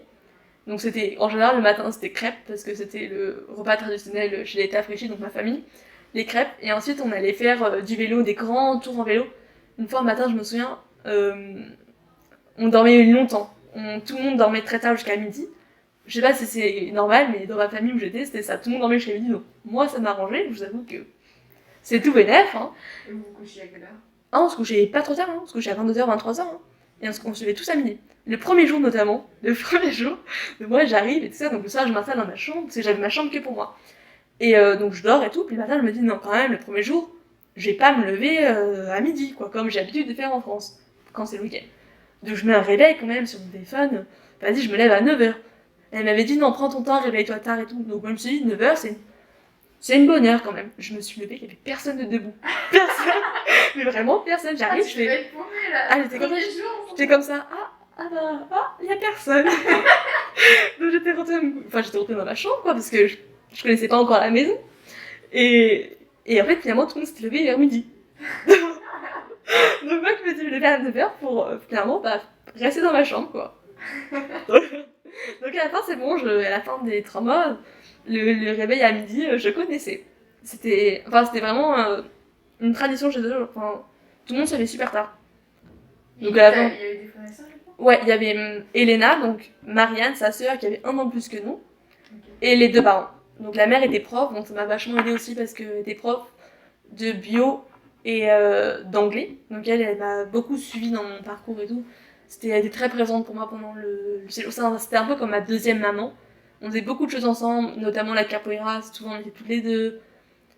Donc c'était, en général, le matin, c'était crêpes, parce que c'était le repas traditionnel chez les Tafrichis, donc ma famille. Les crêpes. Et ensuite, on allait faire du vélo, des grands tours en vélo. Une fois, un matin, je me souviens, on dormait longtemps. Tout le monde dormait très tard jusqu'à midi. Je sais pas si c'est normal, mais dans ma famille où j'étais, c'était ça. Tout le monde dormait jusqu'à midi, donc moi, ça m'arrangeait. Je vous avoue que c'est tout bénef, hein. Et vous vous couchiez à quelle heure Ah, on se couchait pas trop tard, hein. On se couchait à 22h, 23h, hein. Et on se levait tous à midi. Le premier jour notamment, le premier jour, moi j'arrive et tout ça, donc le soir je m'installe dans ma chambre, parce que j'avais ma chambre que pour moi. Et donc je dors et tout, puis le matin je me dis non quand même, le premier jour, je vais pas me lever à midi, quoi, comme j'ai l'habitude de faire en France, quand c'est le week-end. Donc je mets un réveil quand même sur mon téléphone, vas-y je me lève à 9h. Elle m'avait dit non prends ton temps, réveille-toi tard et tout, donc moi je me suis dit 9h c'est une bonne heure quand même. Je me suis levée, il n'y avait personne de debout. Personne. Mais vraiment personne. J'arrive, je fais. Être paumée, là. Ah, j'étais comme ça. J'étais comme ça. Il y a personne. Donc j'étais rentrée dans ma chambre, quoi, parce que je connaissais pas encore la maison. Et en fait, finalement, tout le monde s'était levé vers midi. Donc moi, je me suis levée à 9h pour finalement rester dans ma chambre, quoi. Donc à la fin, c'est bon, à la fin des 3 mois, le réveil à midi, je connaissais. C'était vraiment une tradition chez eux. Enfin, tout le monde se levait super tard. Donc à la fin. Il y avait des frères et sœurs, je crois. Ouais, il y avait Elena, donc Marianne, sa sœur, qui avait 1 an de plus que nous, et les 2 parents. Donc la mère était prof, donc ça m'a vachement aidée aussi parce qu'elle était prof de bio et d'anglais. Donc elle m'a beaucoup suivie dans mon parcours et tout. Elle était très présente pour moi pendant c'était un peu comme ma deuxième maman. On faisait beaucoup de choses ensemble, notamment la capoeira, souvent on était toutes les deux,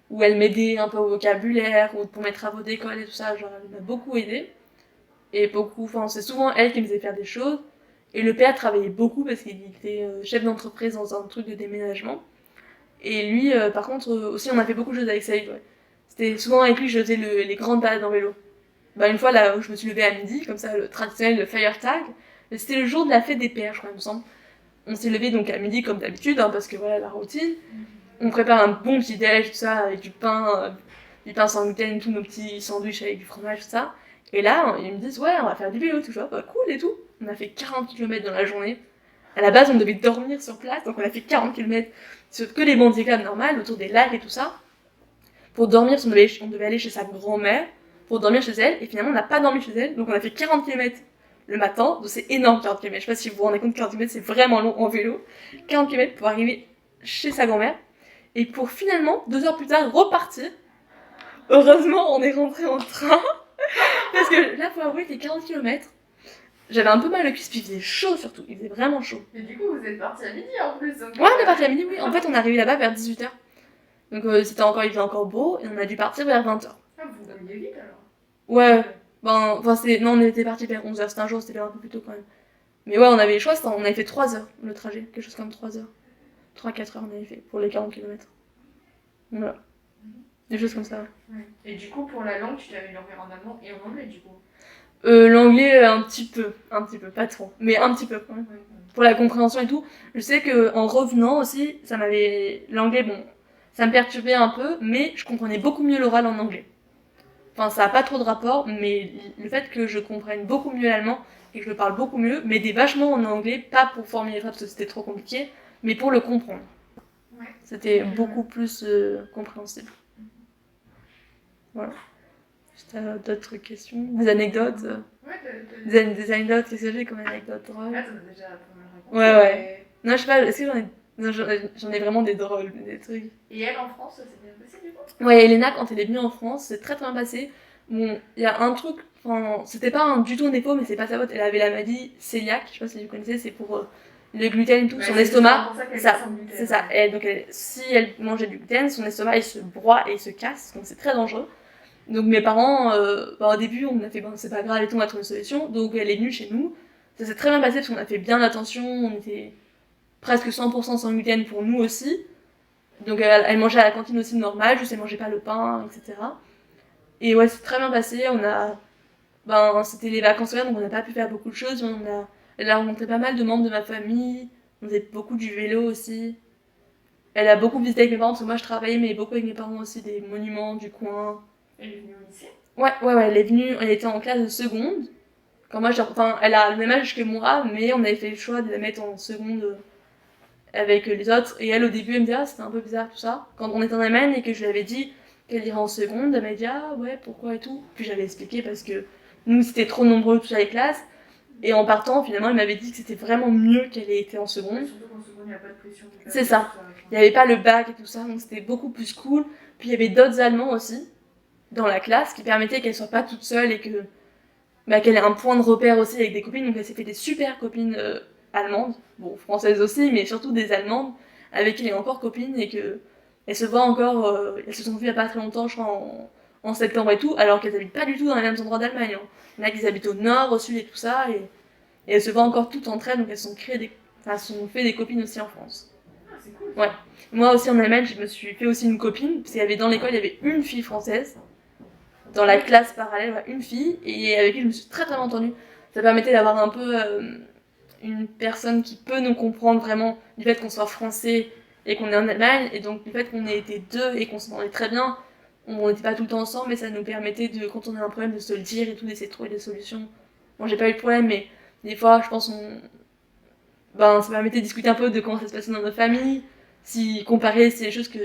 où elle m'aidait un peu au vocabulaire, ou pour mes travaux d'école et tout ça, genre elle m'a beaucoup aidée. Et c'est souvent elle qui me faisait faire des choses. Et le père travaillait beaucoup parce qu'il était chef d'entreprise dans un truc de déménagement. Et lui, par contre, aussi on a fait beaucoup de choses avec Saïd, ouais. C'était souvent avec lui que je faisais les grandes balades en vélo. Une fois là où je me suis levée à midi, comme ça, le traditionnel, le Feiertag, c'était le jour de la fête des pères, je crois, il me semble. On s'est levé donc à midi comme d'habitude, hein, parce que voilà la routine. On prépare un bon petit déj, tout ça, avec du pain sans gluten, tous nos petits sandwichs avec du fromage, tout ça. Et là, ils me disent, ouais, on va faire du vélo, tout ça, cool et tout. On a fait 40 km dans la journée. À la base, on devait dormir sur place, donc on a fait 40 km sur que les bandicots normales, autour des lacs et tout ça. Pour dormir, on devait aller chez sa grand-mère, pour dormir chez elle, et finalement, on n'a pas dormi chez elle, donc on a fait 40 km le matin, donc c'est énorme 40 km. Je sais pas si vous vous rendez compte, 40 km c'est vraiment long en vélo. 40 km pour arriver chez sa grand-mère, et pour finalement, 2 heures plus tard, repartir. Heureusement, on est rentré en train, parce que là, faut avouer que les 40 km, j'avais un peu mal au cul, puis il faisait chaud surtout, il faisait vraiment chaud. Et du coup, vous êtes partis à midi en plus. Donc ouais, on est parti à midi, oui. En fait, on est arrivé là-bas vers 18h. Donc il faisait encore beau, et on a dû partir vers 20h. Ah, vous dormiez vite alors. Ouais, Non, on était parti vers 11h, c'était un jour, c'était un peu plus tôt quand même. Mais ouais, on avait le choix, on avait fait 3 heures le trajet, quelque chose comme 3 heures. 3-4 heures on avait fait pour les 40 km. Voilà. Des choses comme ça. Ouais. Et du coup, pour la langue, tu t'es améliorée en allemand et en anglais, du coup. L'anglais, un petit peu, pas trop, mais un petit peu quand même. Ouais. Pour la compréhension et tout. Je sais que en revenant aussi, l'anglais, bon, ça me perturbait un peu, mais je comprenais beaucoup mieux l'oral en anglais. Enfin, ça a pas trop de rapport, mais le fait que je comprenne beaucoup mieux l'allemand et que je le parle beaucoup mieux, m'aidait vachement en anglais, pas pour formuler les phrases parce que c'était trop compliqué, mais pour le comprendre. Ouais. C'était beaucoup plus compréhensible. Voilà. T'as d'autres questions? Des anecdotes? Ouais, Des anecdotes, qu'est-ce que j'ai comme anecdote drôle? Ah, t'en as déjà pas mal raconté. Ouais. Non, je sais pas, est-ce que j'en ai vraiment des drôles, des trucs. Et elle en France, ça s'est bien passé du coup? Ouais, Elena, quand elle est venue en France, c'est très très bien passé. Bon, il y a un truc, enfin, c'était pas du tout un défaut, mais c'est pas sa faute. Elle avait la maladie cœliaque, je sais pas si vous connaissez, c'est pour le gluten et tout, son estomac. C'est ça. Et donc, si elle mangeait du gluten, son estomac il se broie et il se casse, donc c'est très dangereux. Donc mes parents, au début, on a fait, c'est pas grave et tout, on va trouver une solution. Donc elle est venue chez nous. Ça s'est très bien passé parce qu'on a fait bien attention, on était presque 100% sans gluten pour nous aussi. Donc elle mangeait à la cantine aussi normal, juste elle mangeait pas le pain, etc. Et ouais, c'est très bien passé. C'était les vacances scolaires, donc on n'a pas pu faire beaucoup de choses. Elle a rencontré pas mal de membres de ma famille. On faisait beaucoup du vélo aussi. Elle a beaucoup visité avec mes parents parce que moi je travaillais, mais beaucoup avec mes parents aussi, des monuments du coin. Elle est venue au lycée? Ouais, elle est venue, elle était en classe de seconde. Quand moi, elle a le même âge que moi, mais on avait fait le choix de la mettre en seconde avec les autres. Et elle, au début, elle me dit, ah, c'était un peu bizarre tout ça. Quand on était en Allemagne et que je lui avais dit qu'elle irait en seconde, elle m'a dit, ah ouais, pourquoi et tout. Puis j'avais expliqué parce que nous, c'était trop nombreux, toutes les classes. Et en partant, finalement, elle m'avait dit que c'était vraiment mieux qu'elle ait été en seconde. Surtout qu'en seconde, il n'y a pas de pression. C'est ça. Il n'y avait pas le bac et tout ça, donc c'était beaucoup plus cool. Puis il y avait d'autres Allemands aussi dans la classe qui permettaient qu'elle soit pas toute seule et qu'elle ait un point de repère aussi avec des copines. Donc elle s'est fait des super copines allemandes, bon françaises aussi, mais surtout des allemandes avec qui elle est encore copine et que elles se voient encore, elles se sont vues il y a pas très longtemps, je crois en septembre et tout, alors qu'elles habitent pas du tout dans les mêmes endroits d'Allemagne. Hein. Il y en a qui habitent au nord, au sud et tout ça, et elles se voient encore toutes entre elles, donc elles se sont fait des copines aussi en France. Ah, c'est cool. Ouais. Moi aussi en Allemagne, je me suis fait aussi une copine, parce qu'il y avait dans l'école, il y avait une fille française. Dans la classe parallèle, une fille, et avec qui je me suis très très bien entendue. Ça permettait d'avoir un peu une personne qui peut nous comprendre vraiment du fait qu'on soit français et qu'on est en Allemagne, et donc du fait qu'on ait été deux et qu'on s'entendait très bien, on n'était pas tout le temps ensemble, mais ça nous permettait de, quand on a un problème, de se le dire et tout, d'essayer de trouver des solutions. Bon, j'ai pas eu de problème, mais des fois, je pense, ça permettait de discuter un peu de comment ça se passait dans notre famille, si comparer ces choses que...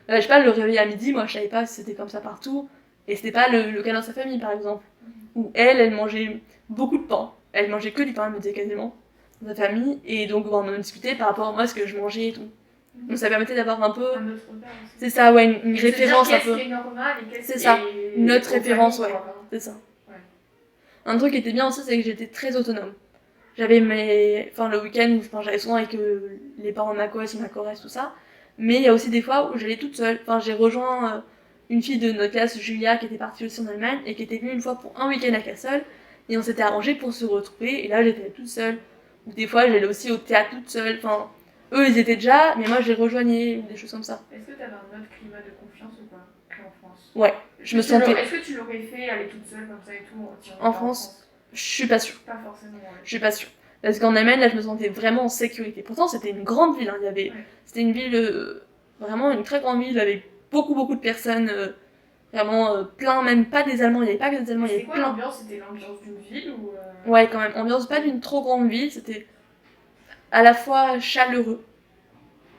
je sais pas, le réveil à midi, moi je savais pas si c'était comme ça partout. Et c'était pas le cas dans sa famille, par exemple. Où elle mangeait beaucoup de pain. Elle mangeait que du pain, elle me disait quasiment, dans sa famille. Et donc, on en discutait par rapport à moi, ce que je mangeais et tout. Donc ça permettait d'avoir un peu... Un autre regard aussi. C'est ça, ouais, une référence un peu. Qu'est-ce qui est normal et qu'est-ce C'est ça, une autre référence, ouais. C'est ça. Ouais. Un truc qui était bien aussi, c'est que j'étais très autonome. J'avais le week-end, j'allais souvent avec les parents de ma coloc, ma choresse, tout ça. Mais il y a aussi des fois où j'allais toute seule. J'ai rejoint... une fille de notre classe, Julia, qui était partie aussi en Allemagne et qui était venue une fois pour un week-end à Cassel. Et on s'était arrangé pour se retrouver. Et là, j'étais toute seule. Ou des fois, j'allais aussi au théâtre toute seule. Enfin, eux, ils étaient déjà, mais moi, je les rejoignais ou des choses comme ça. Est-ce que t'avais un autre climat de confiance ou pas qu'en France? Ouais, je me sentais. Est-ce que tu l'aurais fait aller toute seule comme ça et tout en France? Je suis pas sûre. Pas forcément. Ouais. Je suis pas sûre. Parce qu'en Allemagne, là, je me sentais vraiment en sécurité. Pourtant, c'était une grande ville. Hein. C'était une ville, vraiment une très grande ville avec beaucoup de personnes. Vraiment plein, même pas des Allemands, il n'y avait pas que des Allemands, il y avait plein. L'ambiance? C'était l'ambiance d'une ville ou Ouais, quand même, ambiance pas d'une trop grande ville, c'était à la fois chaleureux,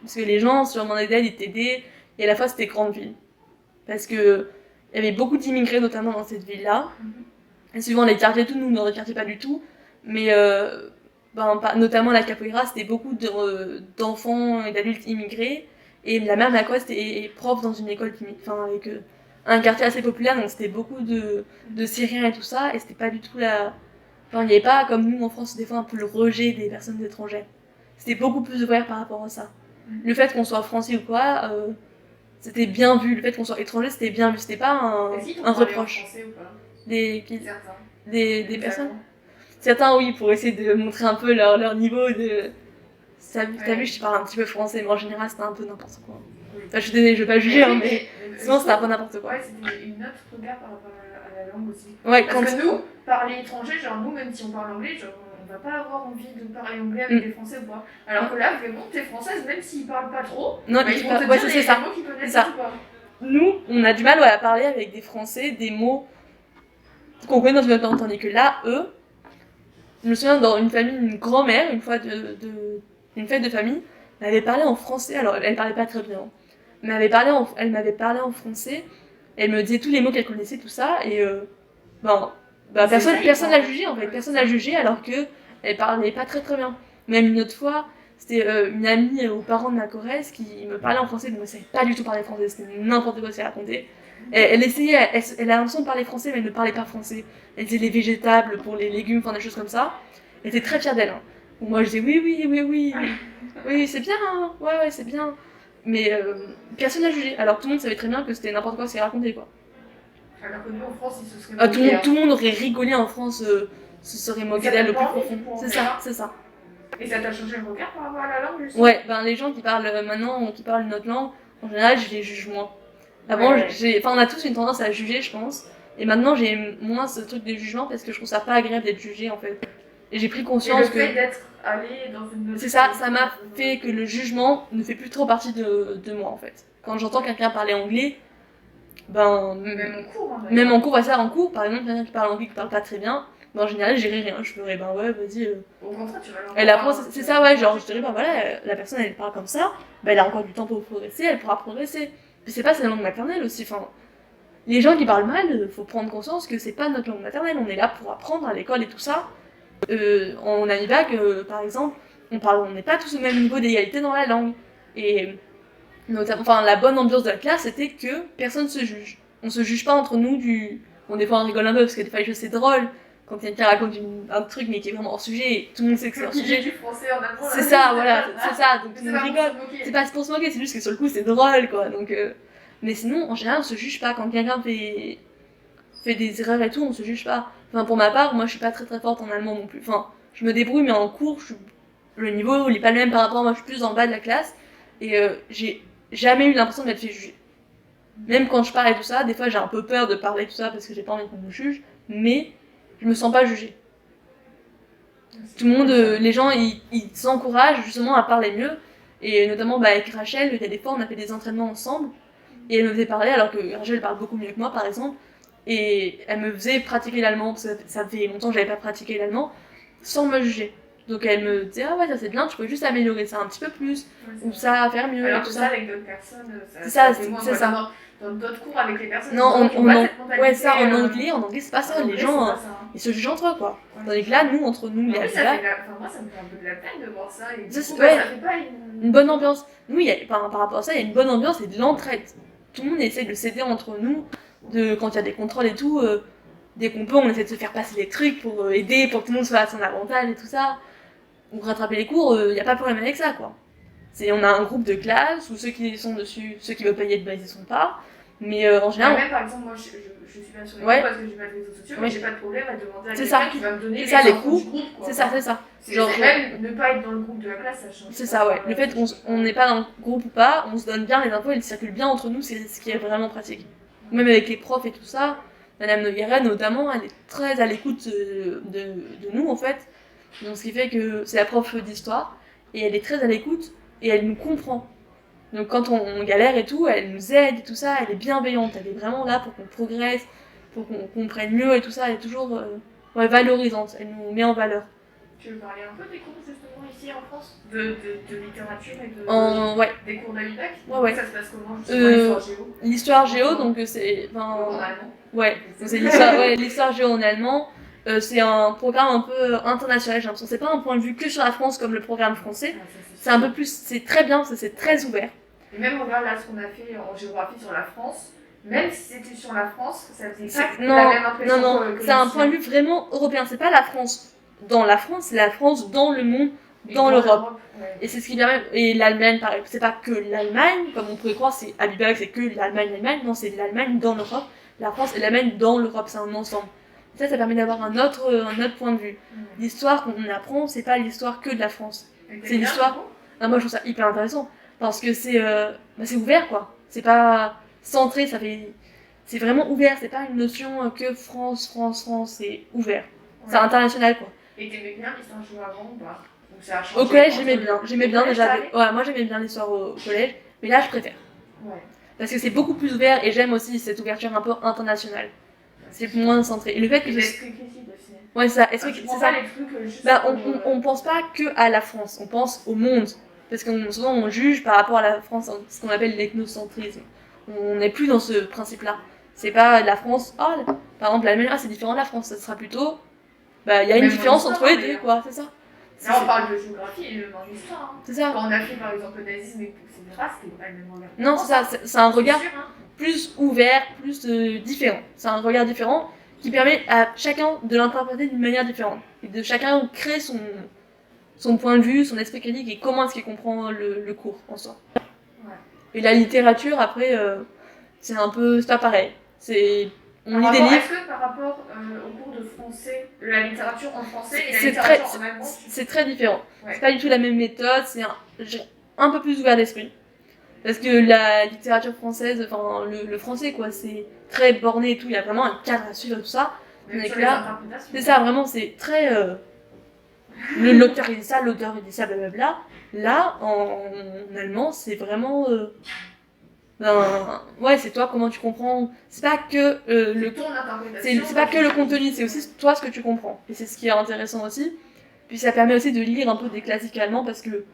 parce que les gens, si on demandait d'aide, ils t'aidaient, et à la fois c'était grande ville. Parce que il y avait beaucoup d'immigrés, notamment dans cette ville-là, et souvent les quartiers, tout, nous, dans les quartiers pas du tout, mais notamment la Capoeira, c'était beaucoup d'enfants et d'adultes immigrés, et la mère de ma cause était prof dans une école avec un quartier assez populaire, donc c'était beaucoup de Syriens et tout ça, et c'était pas du tout il n'y avait pas, comme nous en France, des fois un peu le rejet des personnes étrangères. C'était beaucoup plus ouvert par rapport à ça. Le fait qu'on soit français ou quoi, c'était bien vu. Le fait qu'on soit étranger, c'était bien vu. C'était pas un reproche. Français ou pas? Les des personnes. Certains, oui, pour essayer de montrer un peu leur niveau de... T'as vu, je parle un petit peu français, mais en général, c'était un peu n'importe quoi. Enfin, je suis désolée, je vais pas juger, hein, mais sinon, c'était un peu n'importe quoi. Ouais, c'était une autre regard par rapport à la langue aussi. Ouais, Parce que nous, parler étranger, genre nous, même si on parle anglais, genre, on va pas avoir envie de parler anglais avec des Français ou pas. Alors que là, vraiment, t'es française, même s'ils parlent pas trop, non, ils vont te dire c'est ça. mots qui peuvent être ou pas. Nous, on a du mal à parler avec des Français, des mots qu'on connaît dans une autre langue, tandis que là, eux, je me souviens dans une famille, une grand-mère, une fois une fête de famille, elle avait parlé en français, alors elle parlait pas très bien, mais elle m'avait parlé en français, elle me disait tous les mots qu'elle connaissait, tout ça, et personne l'a jugé en fait, personne l'a jugé alors que elle parlait pas très très bien. Même une autre fois, c'était une amie aux parents de ma Corrèze qui me parlait en français, donc elle savait pas du tout parler français, c'était n'importe quoi ce qu'elle racontait. Elle essayait, elle a l'impression de parler français, mais elle ne parlait pas français. Elle disait les végétables pour les légumes, enfin des choses comme ça. Elle était très fière d'elle. Hein. Moi je disais oui, c'est bien, hein. Ouais, c'est bien. Mais personne n'a jugé, alors tout le monde savait très bien que c'était n'importe quoi ce qu'elle racontait quoi. Alors que nous en France, ils se seraient moqués. Tout le monde aurait rigolé en France, se serait moqué d'elle le plus profond. C'est ça. Et ça t'a changé le regard par rapport à la langue justement ? Ouais, les gens qui parlent maintenant, qui parlent une autre langue, en général je les juge moins. Avant, on a tous une tendance à juger, je pense. Et maintenant, j'ai moins ce truc de jugement parce que je trouve ça pas agréable d'être jugé, en fait. Et j'ai pris conscience que... le fait d'être allé dans une... C'est ça m'a fait que le jugement ne fait plus trop partie de moi, en fait. Quand j'entends quelqu'un parler anglais, Même en cours, hein, même en cours, en cours, par exemple, quelqu'un qui parle anglais, qui parle pas très bien, en général, je dirais rien. Je ferais, ouais, vas-y... Au contraire, tu vas leur... Et après, c'est ça, ouais, genre, je dirais, voilà, la personne, elle parle comme ça, elle a encore du temps pour progresser, elle pourra progresser. Puis c'est pas sa langue maternelle aussi, enfin... Les gens qui parlent mal, faut prendre conscience que c'est pas notre langue maternelle, on est là pour apprendre à l'école et tout ça. En Amibac, par exemple, on n'est pas tous au même niveau d'égalité dans la langue. Et notamment, la bonne ambiance de la classe, c'était que personne se juge. On se juge pas entre nous Bon, des fois on rigole un peu parce que des fois c'est drôle quand quelqu'un raconte un truc mais qui est vraiment hors sujet et tout le monde sait que c'est hors sujet. Du français en allemand, c'est ça, voilà, c'est ça, donc tout le monde rigole. C'est pas pour se moquer, c'est juste que sur le coup c'est drôle quoi, donc... Mais sinon, en général, on se juge pas. Quand quelqu'un fait des erreurs et tout, on se juge pas. Enfin, pour ma part, moi, je suis pas très très forte en allemand non plus. Enfin, je me débrouille, mais en cours, le niveau, il est pas le même par rapport à moi. Je suis plus en bas de la classe. Et j'ai jamais eu l'impression d'être fait juger. Même quand je parle et tout ça, des fois, j'ai un peu peur de parler tout ça parce que j'ai pas envie qu'on me juge. Mais je me sens pas jugée. Tout le monde, les gens, ils s'encouragent justement à parler mieux. Et notamment, avec Rachel, il y a des fois, on a fait des entraînements ensemble. Et elle me faisait parler, alors que Rachel parle beaucoup mieux que moi, par exemple. Et elle me faisait pratiquer l'allemand, parce que ça fait longtemps que j'avais pas pratiqué l'allemand, sans me juger. Donc elle me disait, ah ouais, ça c'est bien, tu peux juste améliorer ça un petit peu plus, ou ça faire mieux. Alors et tout ça, avec d'autres personnes, c'est ça. Dans d'autres cours avec les personnes, non, en anglais, c'est pas ça. Les gens, ils se jugent entre eux, quoi. Tandis que là, entre nous, les moi, ça me fait un peu de la peine de voir ça. Et ça fait pas une bonne ambiance. Nous, par rapport à ça, il y a une bonne ambiance et de l'entraide. Tout le monde essaie de s'aider entre nous, quand il y a des contrôles et tout, dès qu'on peut, on essaie de se faire passer des trucs pour aider, pour que tout le monde soit à son avantage et tout ça. Pour rattraper les cours, il n'y a pas de problème avec ça, quoi. On a un groupe de classe où ceux qui sont dessus, ceux qui veulent pas y être, ils y sont pas. Mais en général. Même par exemple, moi je suis pas sur les cours parce que j'ai pas de réseaux sociaux, mais j'ai pas de problème à demander à quelqu'un qui va me donner les cours. C'est ça. Genre, même ne pas être dans le groupe de la classe, ça change. C'est ça, ouais. Le fait qu'on n'est pas dans le groupe ou pas, on se donne bien les infos, elles circulent bien entre nous, c'est ce qui est vraiment pratique. Même avec les profs et tout ça, Madame Noguera notamment, elle est très à l'écoute de nous en fait. Donc ce qui fait que c'est la prof d'histoire, et elle est très à l'écoute, et elle nous comprend. Donc quand on galère et tout, elle nous aide et tout ça, elle est bienveillante, elle est vraiment là pour qu'on progresse, pour qu'on comprenne mieux et tout ça, elle est toujours valorisante, elle nous met en valeur. Tu veux parler un peu des cours justement ici en France de littérature et des cours d'Amibac? Ouais. Ça se passe comment l'histoire géo? L'histoire géo, donc c'est... en allemand. Ouais, c'est l'histoire géo en allemand. C'est un programme un peu international, j'ai l'impression. C'est pas un point de vue que sur la France comme le programme français. C'est un peu plus... C'est très bien, c'est très ouvert. Et même regarde là ce qu'on a fait en géographie sur la France. Même si c'était sur la France, ça faisait pas la même impression. Non, c'est un point de vue vraiment européen. C'est pas la France dans la France, c'est la France dans le monde, dans l'Europe. Et c'est ce qui permet. Et l'Allemagne, pareil. C'est pas que l'Allemagne, comme on pourrait croire, c'est Amibac, c'est que l'Allemagne. Non, c'est l'Allemagne dans l'Europe. La France et l'Allemagne dans l'Europe, c'est un ensemble. Ça permet d'avoir un autre point de vue. L'histoire qu'on apprend, c'est pas l'histoire que de la France. C'est l'histoire... Ah, moi, je trouve ça hyper intéressant. Parce que c'est ouvert, quoi. C'est pas centré, c'est vraiment ouvert. C'est pas une notion que France, c'est ouvert. C'est international, quoi. Et t'aimais bien l'histoire géo avant ou pas? Au collège, j'aimais bien déjà. Ouais, moi j'aimais bien l'histoire au collège, mais là je préfère. Ouais. Parce que c'est beaucoup plus ouvert et j'aime aussi cette ouverture un peu internationale. C'est moins centré. Et le fait que. L'esprit critique aussi. Ouais, c'est ça. C'est ça. Bah, on pense pas que à la France, on pense au monde. Parce que souvent on juge par rapport à la France, ce qu'on appelle l'ethnocentrisme. On n'est plus dans ce principe-là. C'est pas la France, par exemple l'Allemagne, c'est différent de la France, ça sera plutôt. Bah, il y a une différence entre les deux, quoi, c'est ça. Là, on parle de géographie et même en histoire. C'est ça. Quand on a fait par exemple le nazisme, etc., c'était pas le même regard. Non, c'est ça, c'est un regard plus ouvert, plus différent. C'est un regard différent qui permet à chacun de l'interpréter d'une manière différente. Et de chacun créer son point de vue, son esprit critique et comment est-ce qu'il comprend le cours en soi. Ouais. Et la littérature, après, c'est pas pareil. On lit des livres. Est-ce que par rapport au cours de français, la littérature en français et la littérature en allemand, c'est très différent. Ouais. C'est pas du tout la même méthode, c'est un peu plus ouvert d'esprit. Parce que la littérature française, enfin le français quoi, c'est très borné et tout, il y a vraiment un cadre à suivre et tout ça. Donc là, c'est ça, vraiment, c'est très... l'auteur il dit ça, blablabla. Là, en allemand, c'est vraiment... ouais, c'est toi comment tu comprends. C'est pas que c'est pas que le contenu, c'est aussi toi ce que tu comprends. Et c'est ce qui est intéressant aussi. Puis ça permet aussi de lire un peu des classiques allemands parce que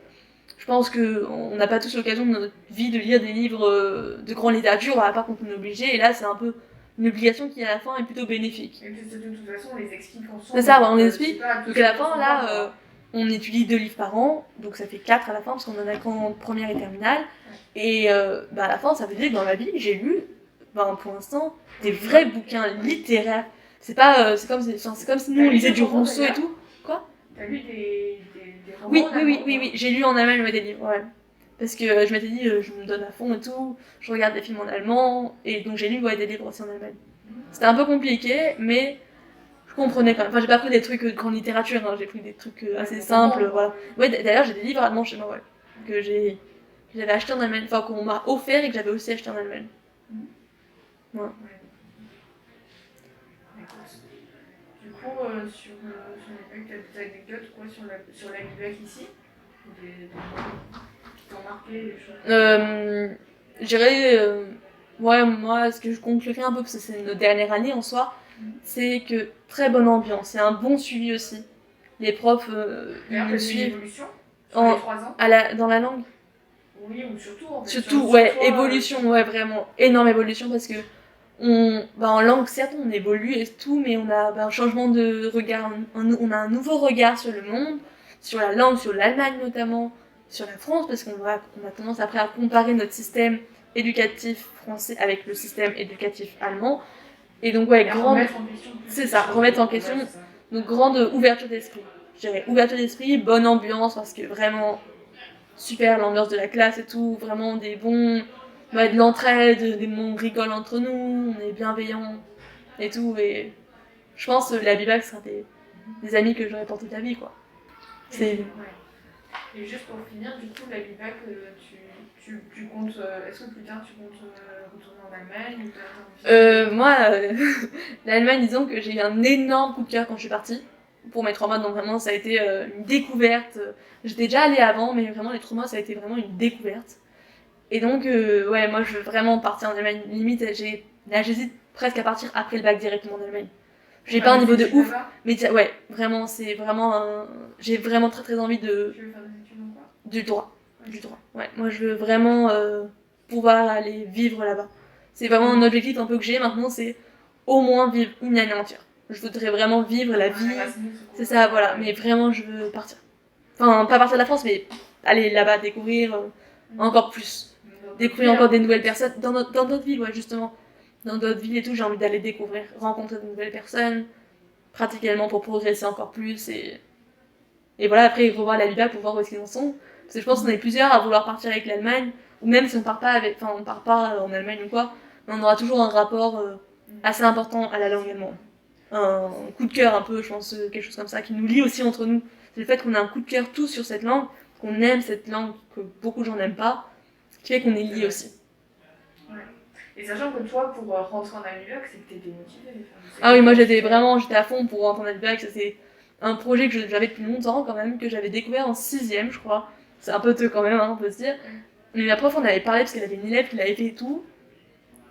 je pense que on n'a pas tous l'occasion de notre vie de lire des livres de grande littérature, à part quand on est obligé. Et là, c'est un peu une obligation qui à la fin est plutôt bénéfique. Et puis de toute façon, on les explique ensemble. C'est ça, on les explique. Donc à la fin, là, on étudie 2 livres par an, donc ça fait 4 à la fin parce qu'on en a qu'en première et terminale. Et à la fin, ça veut dire que dans ma vie, j'ai lu, pour l'instant, des vrais bouquins littéraires. C'est pas, c'est comme si nous on lisait du Rousseau et tout. Quoi? T'as lu des romans? Oui, j'ai lu en allemand des livres, ouais. Parce que je m'étais dit, je me donne à fond et tout, je regarde des films en allemand, et donc j'ai lu des livres aussi en allemand. C'était un peu compliqué, mais je comprenais quand même. Enfin, j'ai pas pris des trucs en littérature, hein, j'ai pris des trucs assez simples, voilà. Ouais, d'ailleurs, j'ai des livres allemands chez moi, ouais, que j'avais acheté en Allemagne, enfin qu'on m'a offert et que j'avais aussi acheté en Allemagne. Ouais. Du coup, sur les bacs, t'as des anecdotes quoi, sur la bibliothèque ici? Des qui t'ont marqué, des choses? Je dirais, moi, ce que je conclurai un peu, parce que c'est notre dernière année en soi, c'est que très bonne ambiance, et un bon suivi aussi. Les profs, ils nous suivent. Évolution sur les 3 ans dans la langue. Oui, ou surtout en fait. Surtout, ouais, évolution, ouais, vraiment. Énorme évolution parce que en langue, certes, on évolue et tout, mais on a un changement de regard, on a un nouveau regard sur le monde, sur la langue, sur l'Allemagne notamment, sur la France, parce qu'on a tendance après à comparer notre système éducatif français avec le système éducatif allemand. Et donc, ouais, c'est ça, remettre en question. Donc, grande ouverture d'esprit. Je dirais ouverture d'esprit, bonne ambiance, parce que vraiment super l'ambiance de la classe et tout, vraiment des bons, de l'entraide, on rigole entre nous, on est bienveillants et tout, et je pense que la Bibac sera des amis que j'aurai pour toute la vie, quoi. Ouais. Et juste pour finir, du coup, la Bibac, tu comptes, est-ce que plus tard tu comptes retourner en Allemagne ou moi, l'Allemagne, disons que j'ai eu un énorme coup de cœur quand je suis partie pour mes 3 mois, donc vraiment ça a été une découverte. J'étais déjà allée avant, mais vraiment les 3 mois ça a été vraiment une découverte. Et donc, ouais, moi je veux vraiment partir en Allemagne. Limite, j'hésite presque à partir après le bac directement en Allemagne. J'ai pas un niveau de ouf, mais ouais, vraiment, c'est vraiment j'ai vraiment très très envie de. Tu veux faire des études en quoi? Du droit. Ouais, moi je veux vraiment pouvoir aller vivre là-bas. C'est vraiment un objectif un peu que j'ai maintenant, c'est au moins vivre une année entière. Je voudrais vraiment vivre la vie. C'est ça, voilà. Mais vraiment, je veux partir. Enfin, pas partir de la France, mais aller là-bas, découvrir encore plus. Découvrir encore des nouvelles personnes. Dans d'autres villes, ouais, justement. Dans d'autres villes et tout, j'ai envie d'aller découvrir, rencontrer de nouvelles personnes. Pratiquement pour progresser encore plus. Et voilà, après, revoir la Bibac pour voir où est-ce qu'ils en sont. Parce que je pense qu'on est plusieurs à vouloir partir avec l'Allemagne. Ou même si on part pas on part pas en Allemagne ou quoi. Mais on aura toujours un rapport assez important à la langue allemande. un coup de cœur un peu, je pense, quelque chose comme ça, qui nous lie aussi entre nous. C'est le fait qu'on a un coup de cœur tous sur cette langue, qu'on aime cette langue, que beaucoup de gens n'aiment pas, qui fait qu'on est liés aussi. Ouais. Et sachant que toi, pour rentrer en Amiloc, c'est que t'étais motivée. Ah oui, moi j'étais à fond pour rentrer en Amiloc, c'est un projet que j'avais depuis longtemps quand même, que j'avais découvert en 6ème, je crois. C'est un peu teux quand même, hein, on peut se dire. Mais ma prof, on avait parlé parce qu'elle avait une élève qui l'avait fait et tout.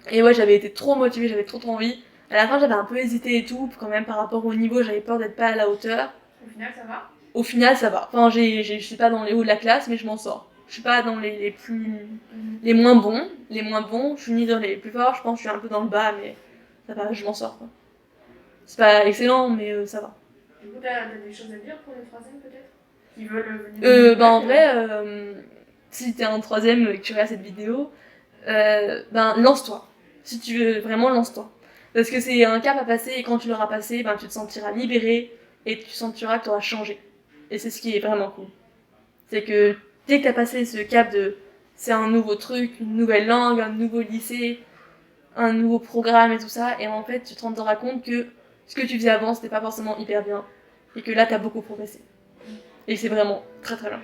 Et ouais, j'avais été trop motivée, j'avais trop envie. À la fin, j'avais un peu hésité et tout, quand même par rapport au niveau, j'avais peur d'être pas à la hauteur. Au final, ça va. Au final, ça va. Enfin, je suis pas dans les hauts de la classe, mais je m'en sors. Je suis pas dans les moins bons. Les moins bons, je suis ni dans les plus forts, je pense que je suis un peu dans le bas, mais ça va, je m'en sors, quoi. C'est pas excellent, mais ça va. Du coup, t'as des choses à dire pour les troisièmes, peut-être qui veulent venir En vrai, si t'es en 3ème et que tu regardes cette vidéo, lance-toi. Si tu veux, vraiment lance-toi. Parce que c'est un cap à passer et quand tu l'auras passé, tu te sentiras libéré et tu sentiras que tu auras changé. Et c'est ce qui est vraiment cool. C'est que dès que t'as passé ce cap de c'est un nouveau truc, une nouvelle langue, un nouveau lycée, un nouveau programme et tout ça, et en fait tu te rendras compte que ce que tu faisais avant c'était pas forcément hyper bien et que là t'as beaucoup progressé. Et c'est vraiment très très bien.